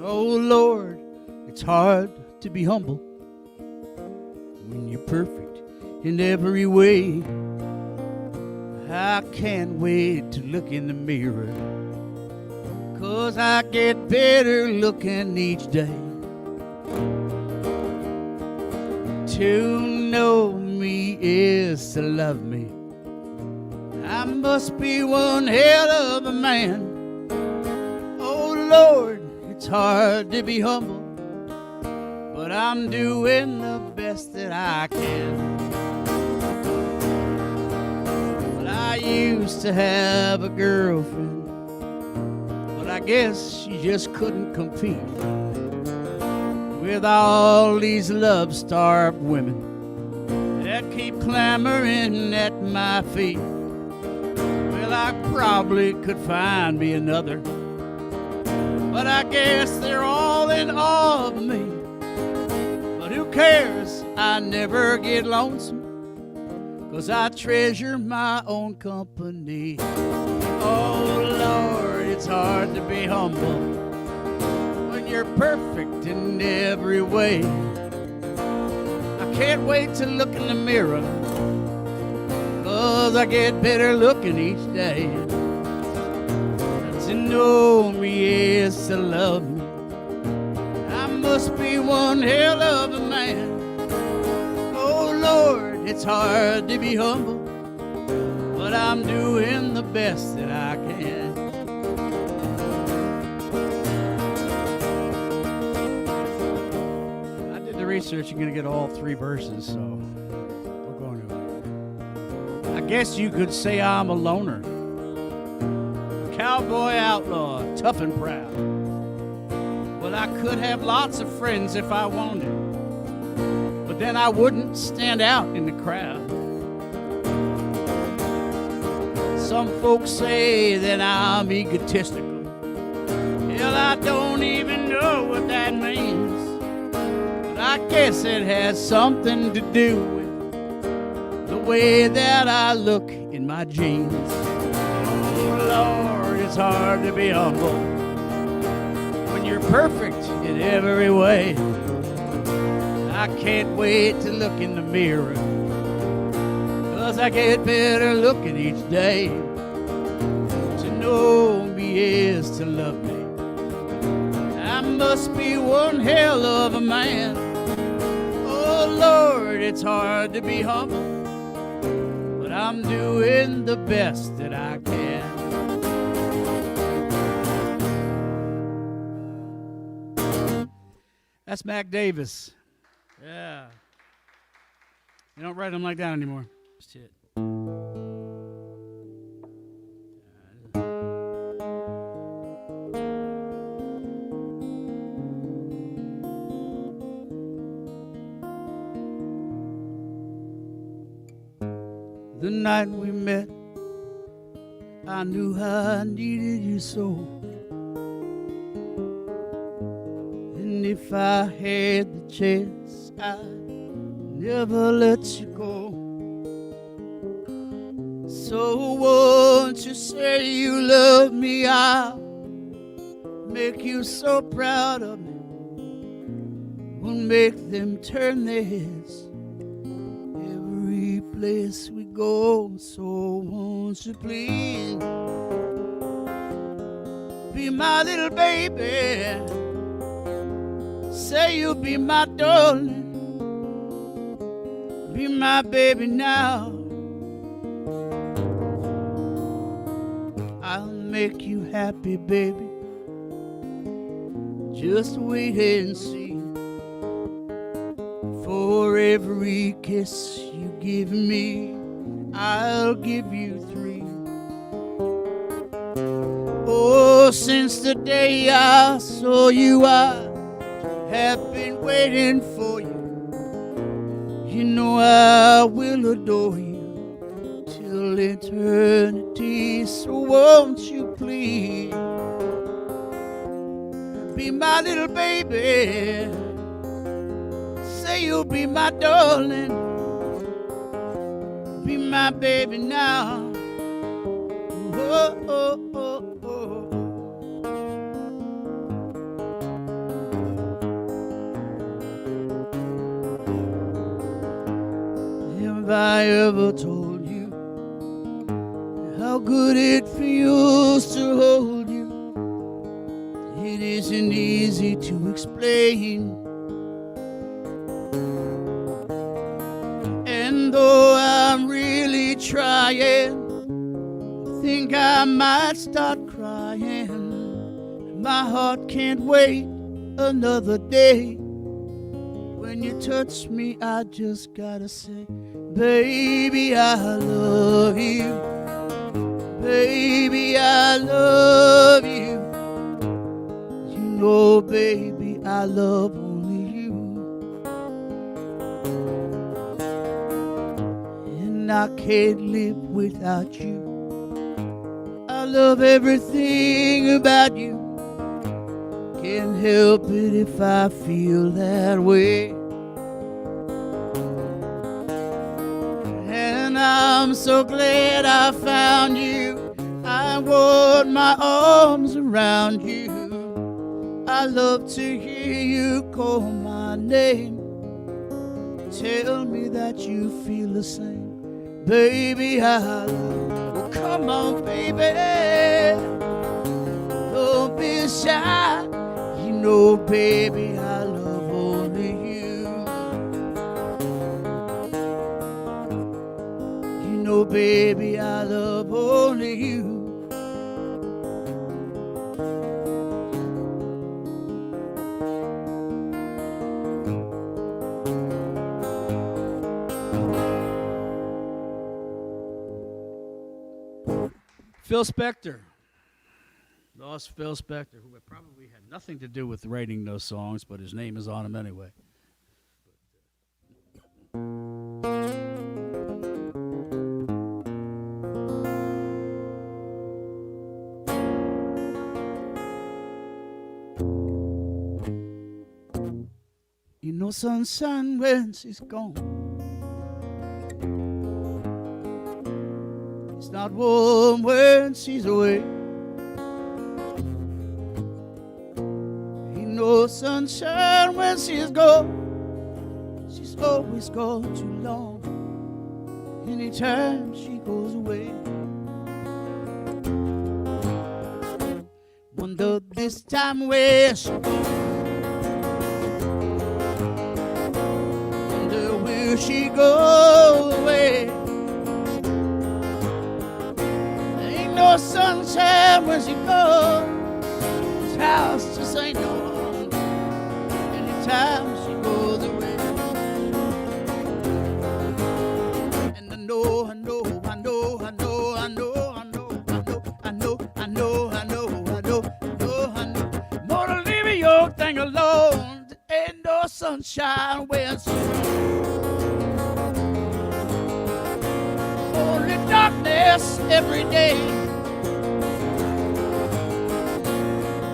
Oh Lord, it's hard to be humble when you're perfect in every way. I can't wait to look in the mirror, 'cause I get better looking each day. To know me is to love me. I must be one hell of a man. Oh Lord, it's hard to be humble, but I'm doing the best that I can. Well, I used to have a girlfriend, but I guess she just couldn't compete with all these love-starved women that keep clamoring at my feet. Well, I probably could find me another, but I guess they're all in awe of me. But who cares? I never get lonesome, 'cause I treasure my own company. Oh Lord, it's hard to be humble when you're perfect in every way. I can't wait to look in the mirror, 'cause I get better looking each day. To know me is to love me. I must be one hell of a man. Oh Lord, it's hard to be humble, but I'm doing the best that I can. I did the research. You're going to get all 3 verses, so we're going to. I guess you could say I'm a loner. Cowboy outlaw, tough and proud. Well, I could have lots of friends if I wanted, but then I wouldn't stand out in the crowd. Some folks say that I'm egotistical. Hell, I don't even know what that means, but I guess it has something to do with the way that I look in my jeans. Oh Lord, it's hard to be humble when you're perfect in every way. I can't wait to look in the mirror, 'cause I get better looking each day. To know me is to love me. I must be one hell of a man. Oh Lord, it's hard to be humble, but I'm doing the best that I can. That's Mac Davis. Yeah. You don't write them like that anymore. Just hit. The night we met, I knew I needed you so. And if I had the chance, I'd never let you go. So won't you say you love me? I'll make you so proud of me. We'll make them turn their heads every place we go. So won't you please be my little baby? Say you'll be my darling. Be my baby now. I'll make you happy, baby. Just wait and see. For every kiss you give me, I'll give you 3. Oh, since the day I saw you, I have been waiting for you. You know I will adore you till eternity. So won't you please be my little baby? Say you'll be my darling. Be my baby now. Oh, oh, oh, oh. Have I ever told you how good it feels to hold you? It isn't easy to explain. And though I'm really trying, I think I might start crying. My heart can't wait another day. When you touch me, I just gotta say, baby, I love you. Baby, I love you. You know, baby, I love only you. And I can't live without you. love everything about you. Can't help it if I feel that way. And I'm so glad I found you. I want my arms around you. I love to hear you call my name. Tell me that you feel the same. Baby, I love you. Oh, come on, baby. Don't be shy. You know, baby, I love only you. You know, baby, I love only you. Phil Spector. Lost Phil Spector, who probably had nothing to do with writing those songs, but his name is on them anyway. You know, sunshine when she's gone. It's not warm when she's away. No sunshine when she's gone. She's always gone too long. Anytime she goes away. Wonder this time where she goes. Wonder where she goes away. There ain't no sunshine when she goes. This house just ain't no time she goes away. And I know, I know, I know, I know, I know, I know, I know, I know, I know, I know, I know, I know. More to leave your thing alone. There ain't no sunshine when she's only darkness every day.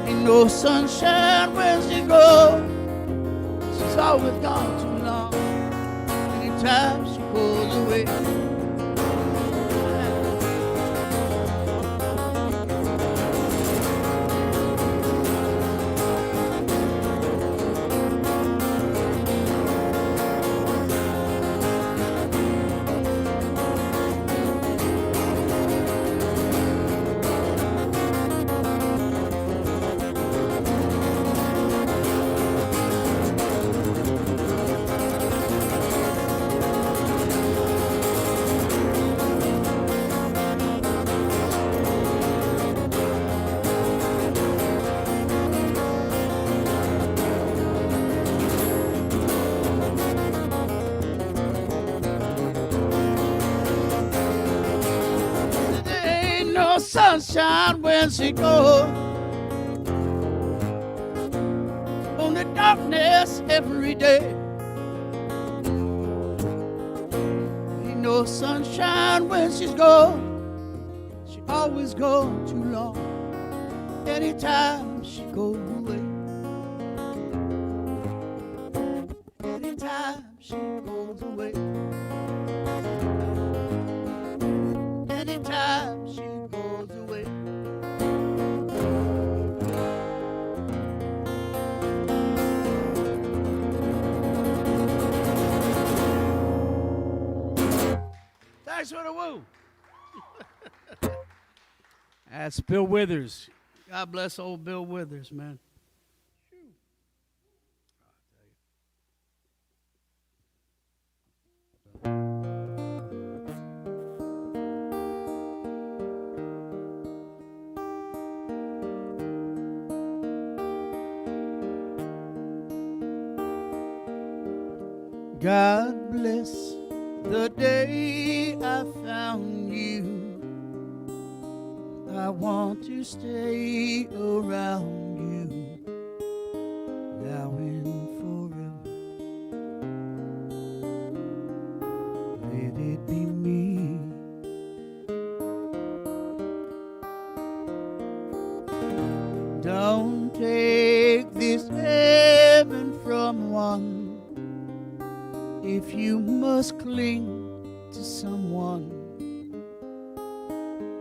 Ain't no sunshine when she goes. She's always gone too long. Anytime she goes away. Sunshine when she goes. Only darkness every day. Ain't no sunshine when she's gone. She always gone too long. Anytime she goes away. Anytime she goes away. Anytime she goes away. Thanks for the woo. That's Bill Withers. God bless old Bill Withers, man. God bless the day I found you. I want to stay around you now and forever. Let it be me. take this heaven from one if you must cling to someone.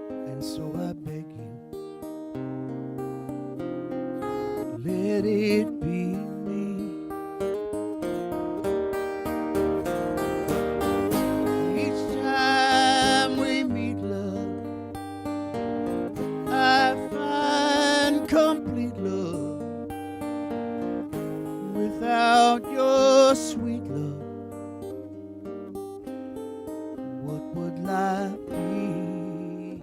And so I beg you, let it be me. Each time we meet, love, I find complete love. Without your sweet love, what would life be?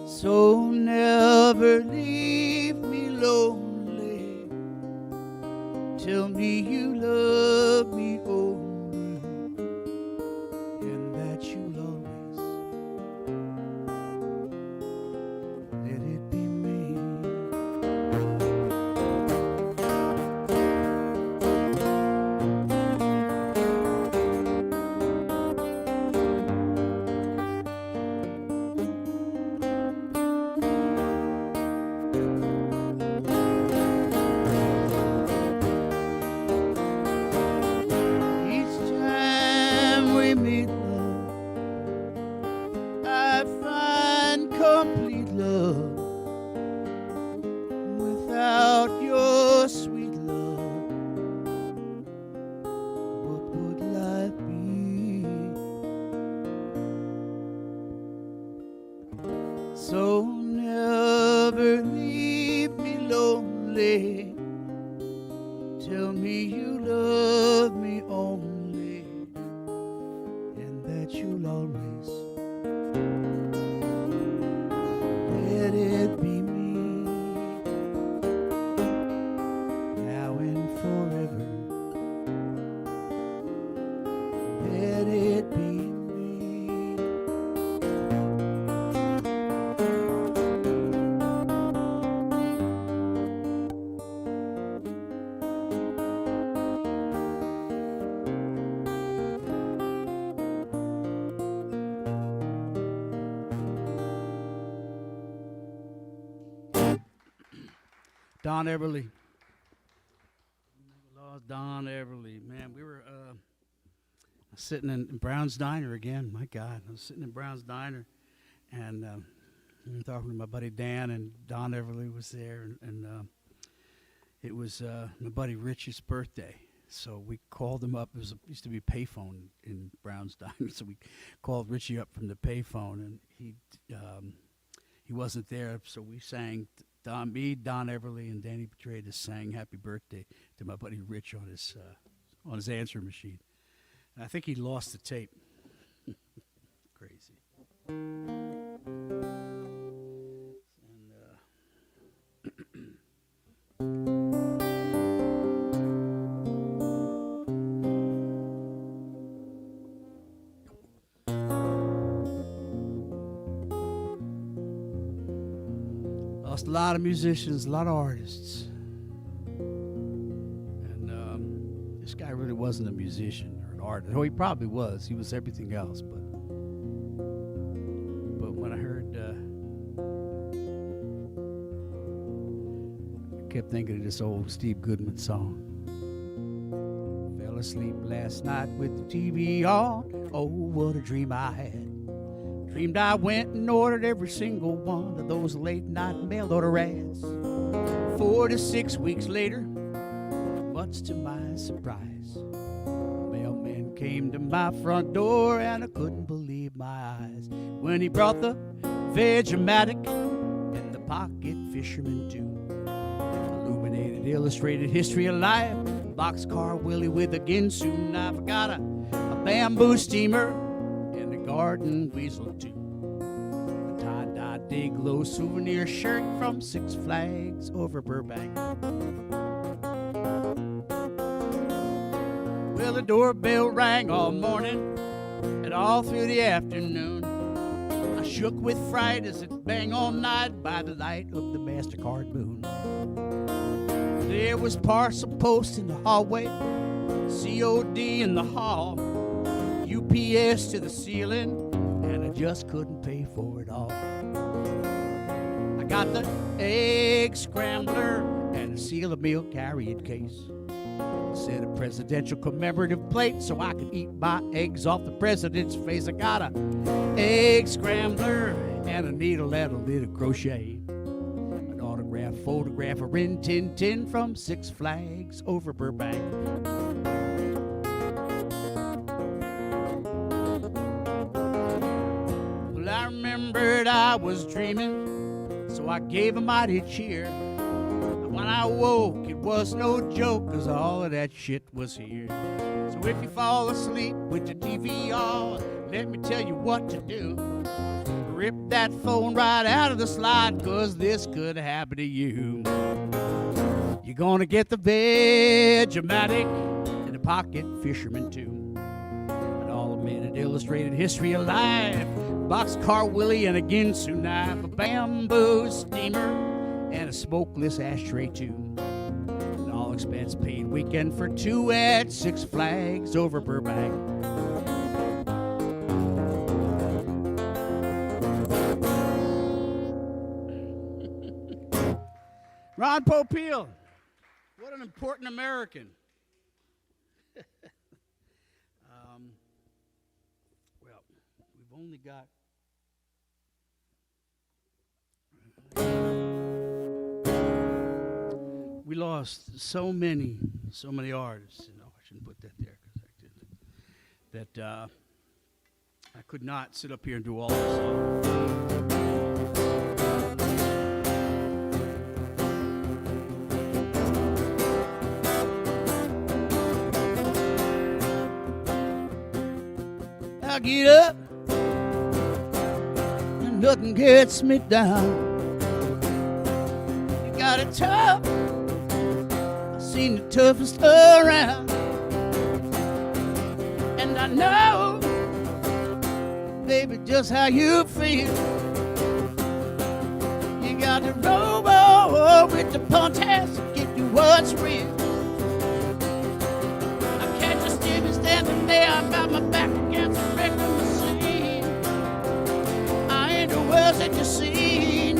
So never leave me lonely. Tell me you love me only, and that you'll always let it be me. Each time we meet, love, I find complete love. Without your sweet love, what would life be? So never leave me lonely. Tell me you love me only, and that you'll always let it be me. Now and forever, let it be me. Don Everly. Lost Don Everly. Man, we were sitting in Brown's Diner again. My God, I was sitting in Brown's Diner, and I'm talking to my buddy Dan, and Don Everly was there, and it was my buddy Rich's birthday. So we called him up. It used to be a payphone in Brown's Diner, so we called Richie up from the payphone, and he wasn't there, so we sang. Don Everly, and Danny Petraeus sang "Happy Birthday" to my buddy Rich on his answering machine. And I think he lost the tape. Crazy. Lost a lot of musicians, a lot of artists. And this guy really wasn't a musician or an artist. Oh, he probably was. He was everything else. But when I heard, I kept thinking of this old Steve Goodman song. Fell asleep last night with the TV on. Oh, what a dream I had. Dreamed I went and ordered every single one of those late night mail order ads. 4 to 6 weeks later, much to my surprise, the mailman came to my front door and I couldn't believe my eyes when he brought the Vegematic and the Pocket Fisherman too. Illuminated, illustrated history of life, boxcar Willie with a Ginsu knife. I got a bamboo steamer, garden weasel too. A tie-dye day glow souvenir shirt from Six Flags over Burbank. Well, the doorbell rang all morning and all through the afternoon. I shook with fright as it banged all night by the light of the MasterCard moon. There was parcel post in the hallway, COD in the hall, UPS to the ceiling, and I just couldn't pay for it all. I got the egg scrambler and a seal of milk carrying case. Set a presidential commemorative plate so I can eat my eggs off the president's face. I got a egg scrambler and a needle and a little crochet. An autographed photograph of Rin Tin Tin from Six Flags over Burbank. Well, I remembered I was dreaming, so I gave a mighty cheer. When I woke, it was no joke, 'cause all of that shit was here. So if you fall asleep with your TV on, let me tell you what to do. Rip that phone right out of the slide, 'cause this could happen to you. You're gonna get the Veg-O-Matic and the Pocket Fisherman too. An all-minute illustrated history of life, Boxcar Willie and a Ginsu knife, a bamboo steamer, and a smokeless ashtray too. An all expense paid weekend for two at Six Flags over Burbank. Ron Popeil, what an important American. Well, we've only got we lost so many artists. You know, I shouldn't put that there because that I could not sit up here and do all this. I get up and nothing gets me down. You got it tough. Seen the toughest around, and I know, baby, just how you feel. You got the robo with the punches to get you what's real. I can't just see me standing there, I got my back against the record machine. I ain't the worst that you've seen.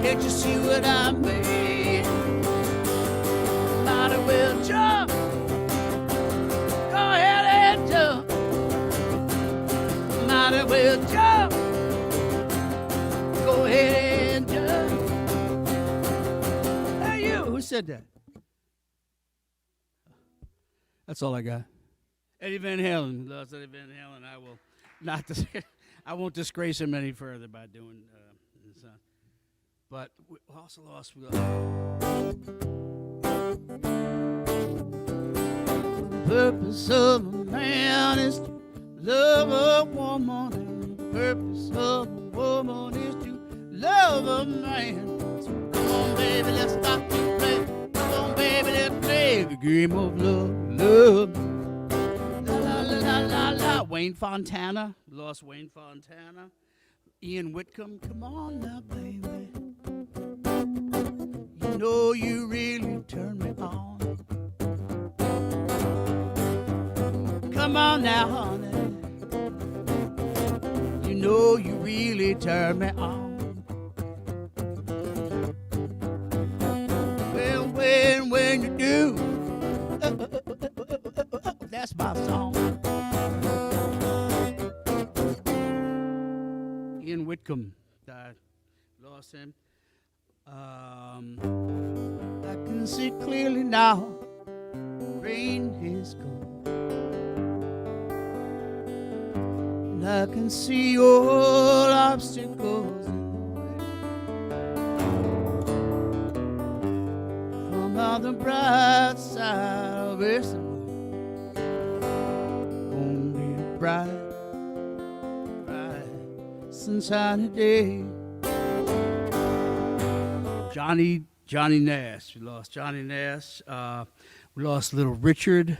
Can't you see what I mean? Might as well jump. Go ahead and jump. Might as well jump. Go ahead and jump. Hey, you, who said that? That's all I got. Eddie Van Halen. Loves Eddie Van Halen. I will not. I won't disgrace him any further by doing this. But we also lost. Purpose of a man is to love a woman, and the purpose of a woman is to love a man. So come on, baby, let's stop to play. Come on, baby, let's play the game of love, love. La la la la la la. Wayne Fontana, lost Wayne Fontana. Ian Whitcomb, come on now, baby. You know you really turn me on. Come on now, honey. You know you really turn me on. Well, when you do, that's my song. Ian Whitcomb died. Lost him. I can see clearly now. Rain is gone. I can see all obstacles from on the bright side of this only a bright, sunshiny day. Johnny Nash. We lost Johnny Nash. We lost Little Richard.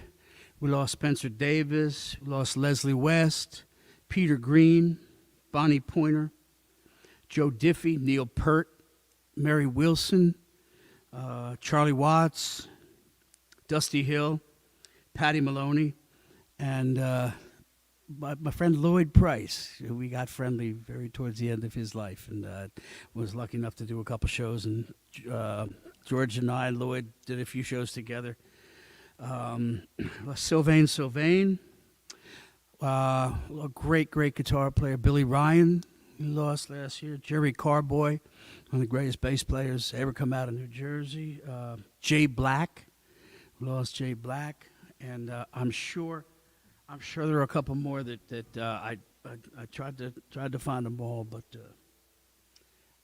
We lost Spencer Davis. We lost Leslie West. Peter Green, Bonnie Pointer, Joe Diffie, Neil Peart, Mary Wilson, Charlie Watts, Dusty Hill, Patty Maloney, and my friend Lloyd Price. We got friendly very towards the end of his life, and was lucky enough to do a couple shows. And George and I, Lloyd, did a few shows together. Sylvain, a great guitar player. Billy Ryan, we lost last year. Jerry Carboy, one of the greatest bass players to ever come out of New Jersey. Jay Black, we lost Jay Black, and I'm sure there are a couple more that I tried to find them all, but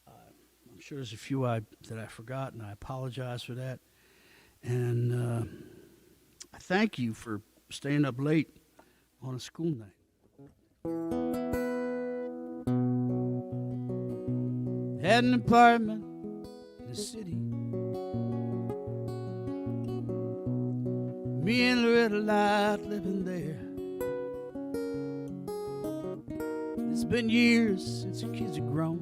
I'm sure there's a few that I forgot, and I apologize for that. And I thank you for staying up late on a school night. Had an apartment in the city. Me and Loretta Light living there. It's been years since the kids are grown,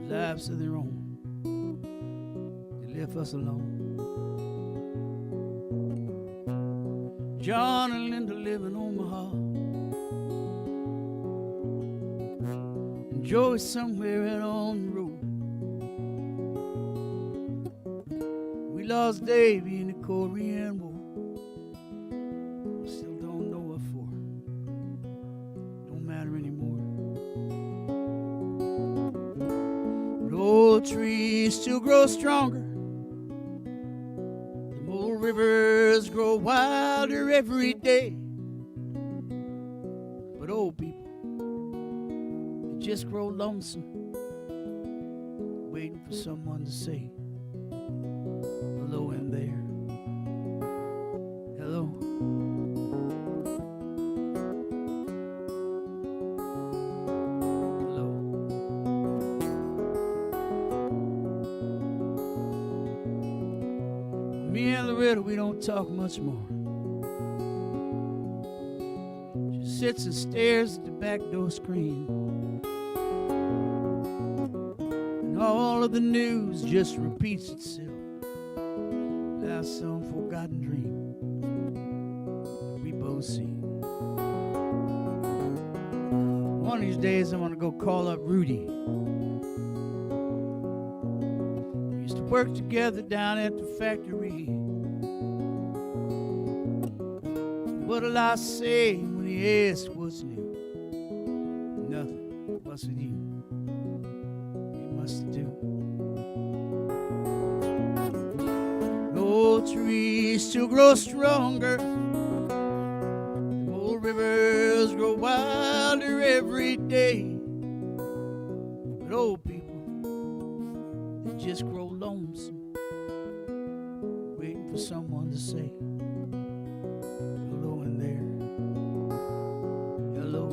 lives of their own. They left us alone. John and Linda live in Omaha, and Joe is somewhere out on the road. We lost Davy in the Korean War. Still don't know what for. Don't matter anymore. But old trees still grow stronger. Rivers grow wilder every day. But old people, they just grow lonesome, waiting for someone to say hello in there. Hello. Me and Loretta, we don't talk much more. She sits and stares at the back door screen, and all of the news just repeats itself. Now some forgotten dream that we both see. One of these days I'm gonna go call up Rudy. We used to work together down at the factory. What'll I say when he asks what's new? Nothing. What's with you? You must do. Old trees still grow stronger. Old rivers grow wilder every day. But old people, they just grow lonesome, waiting for someone to say hello in there. Hello.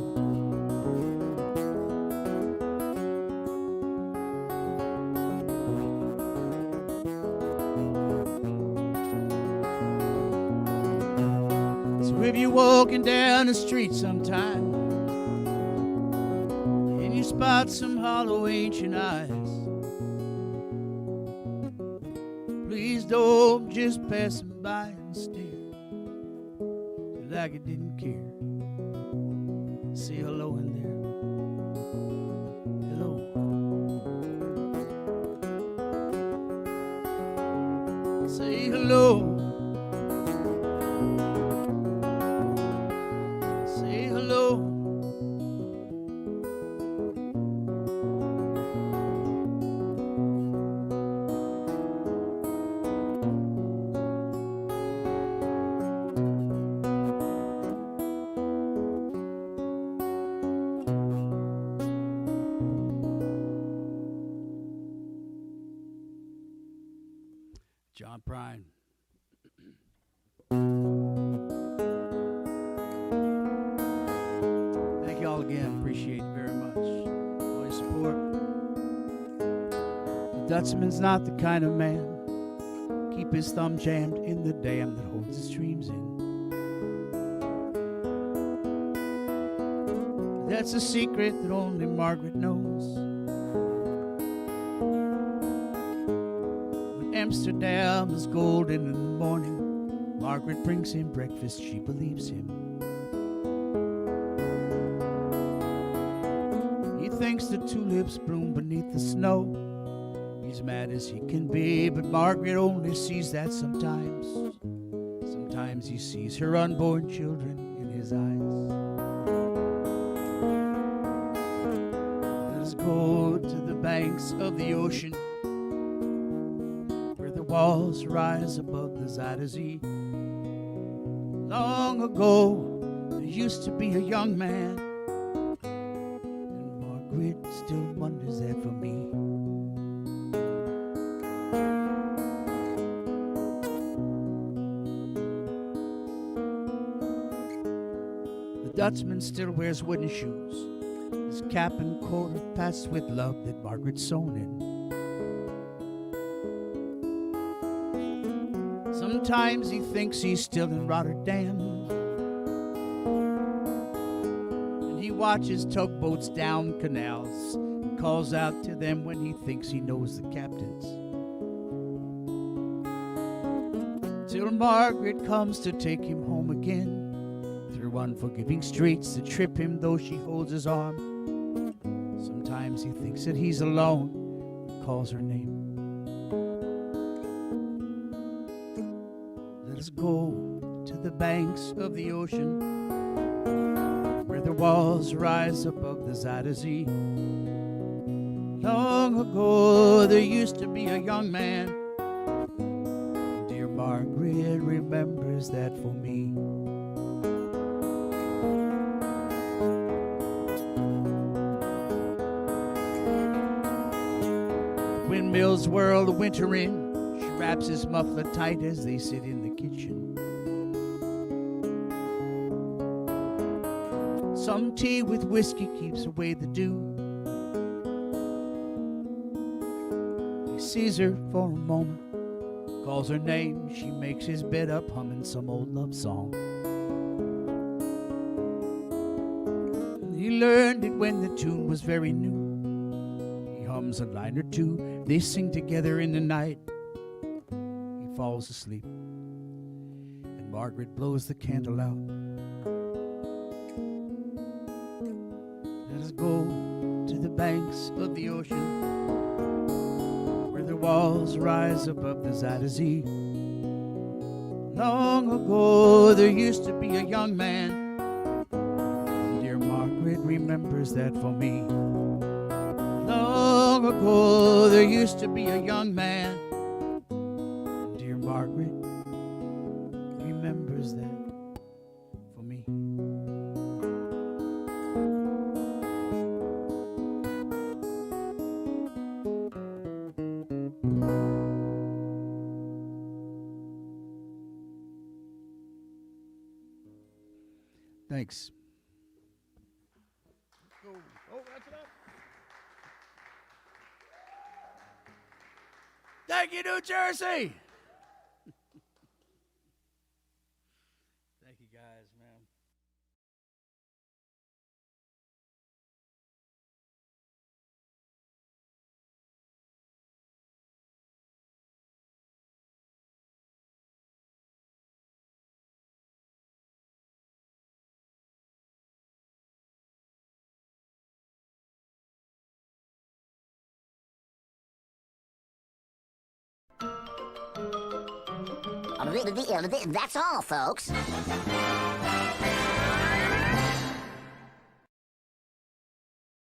So if you're walking down the street sometime and you spot some hollow ancient eyes, please don't just pass them by and stare like it didn't care. Say hello in there. Hello. Say hello. Say hello. John Prine. Thank you all again. Appreciate it very much. All your support. The Dutchman's not the kind of man keep his thumb jammed in the dam that holds his dreams in. That's a secret that only Margaret knows. Amsterdam is golden in the morning, Margaret brings him breakfast, she believes him. He thinks the tulips bloom beneath the snow. He's mad as he can be, but Margaret only sees that sometimes. Sometimes he sees her unborn children in his eyes. Let us go to the banks of the ocean, where the walls rise above the Zuyder Zee. Long ago, there used to be a young man, and Margaret still wonders that for me. The Dutchman still wears wooden shoes. His cap and coat are patched with love that Margaret's sewn in. Sometimes he thinks he's still in Rotterdam, and he watches tugboats down canals and calls out to them when he thinks he knows the captains. Till Margaret comes to take him home again, through unforgiving streets that trip him though she holds his arm. Sometimes he thinks that he's alone and calls her name. Let us go to the banks of the ocean, where the walls rise above the Zuyder Zee. Long ago there used to be a young man. Dear Margaret remembers that for me. Windmills whirl the winter in. She wraps his muffler tight as they sit in the kitchen. Some tea with whiskey keeps away the dew. He sees her for a moment, calls her name. She makes his bed up humming some old love song. He learned it when the tune was very new. He hums a line or two. They sing together in the night. He falls asleep, and Margaret blows the candle out. Let us go to the banks of the ocean, where the walls rise above the Zuyder Zee. Long ago there used to be a young man, and dear Margaret remembers that for me. Long ago there used to be a young man, and dear Margaret remembers that for me. Thanks. Oh, that's enough. Thank you, New Jersey. Thank you, guys, man. That's all, folks.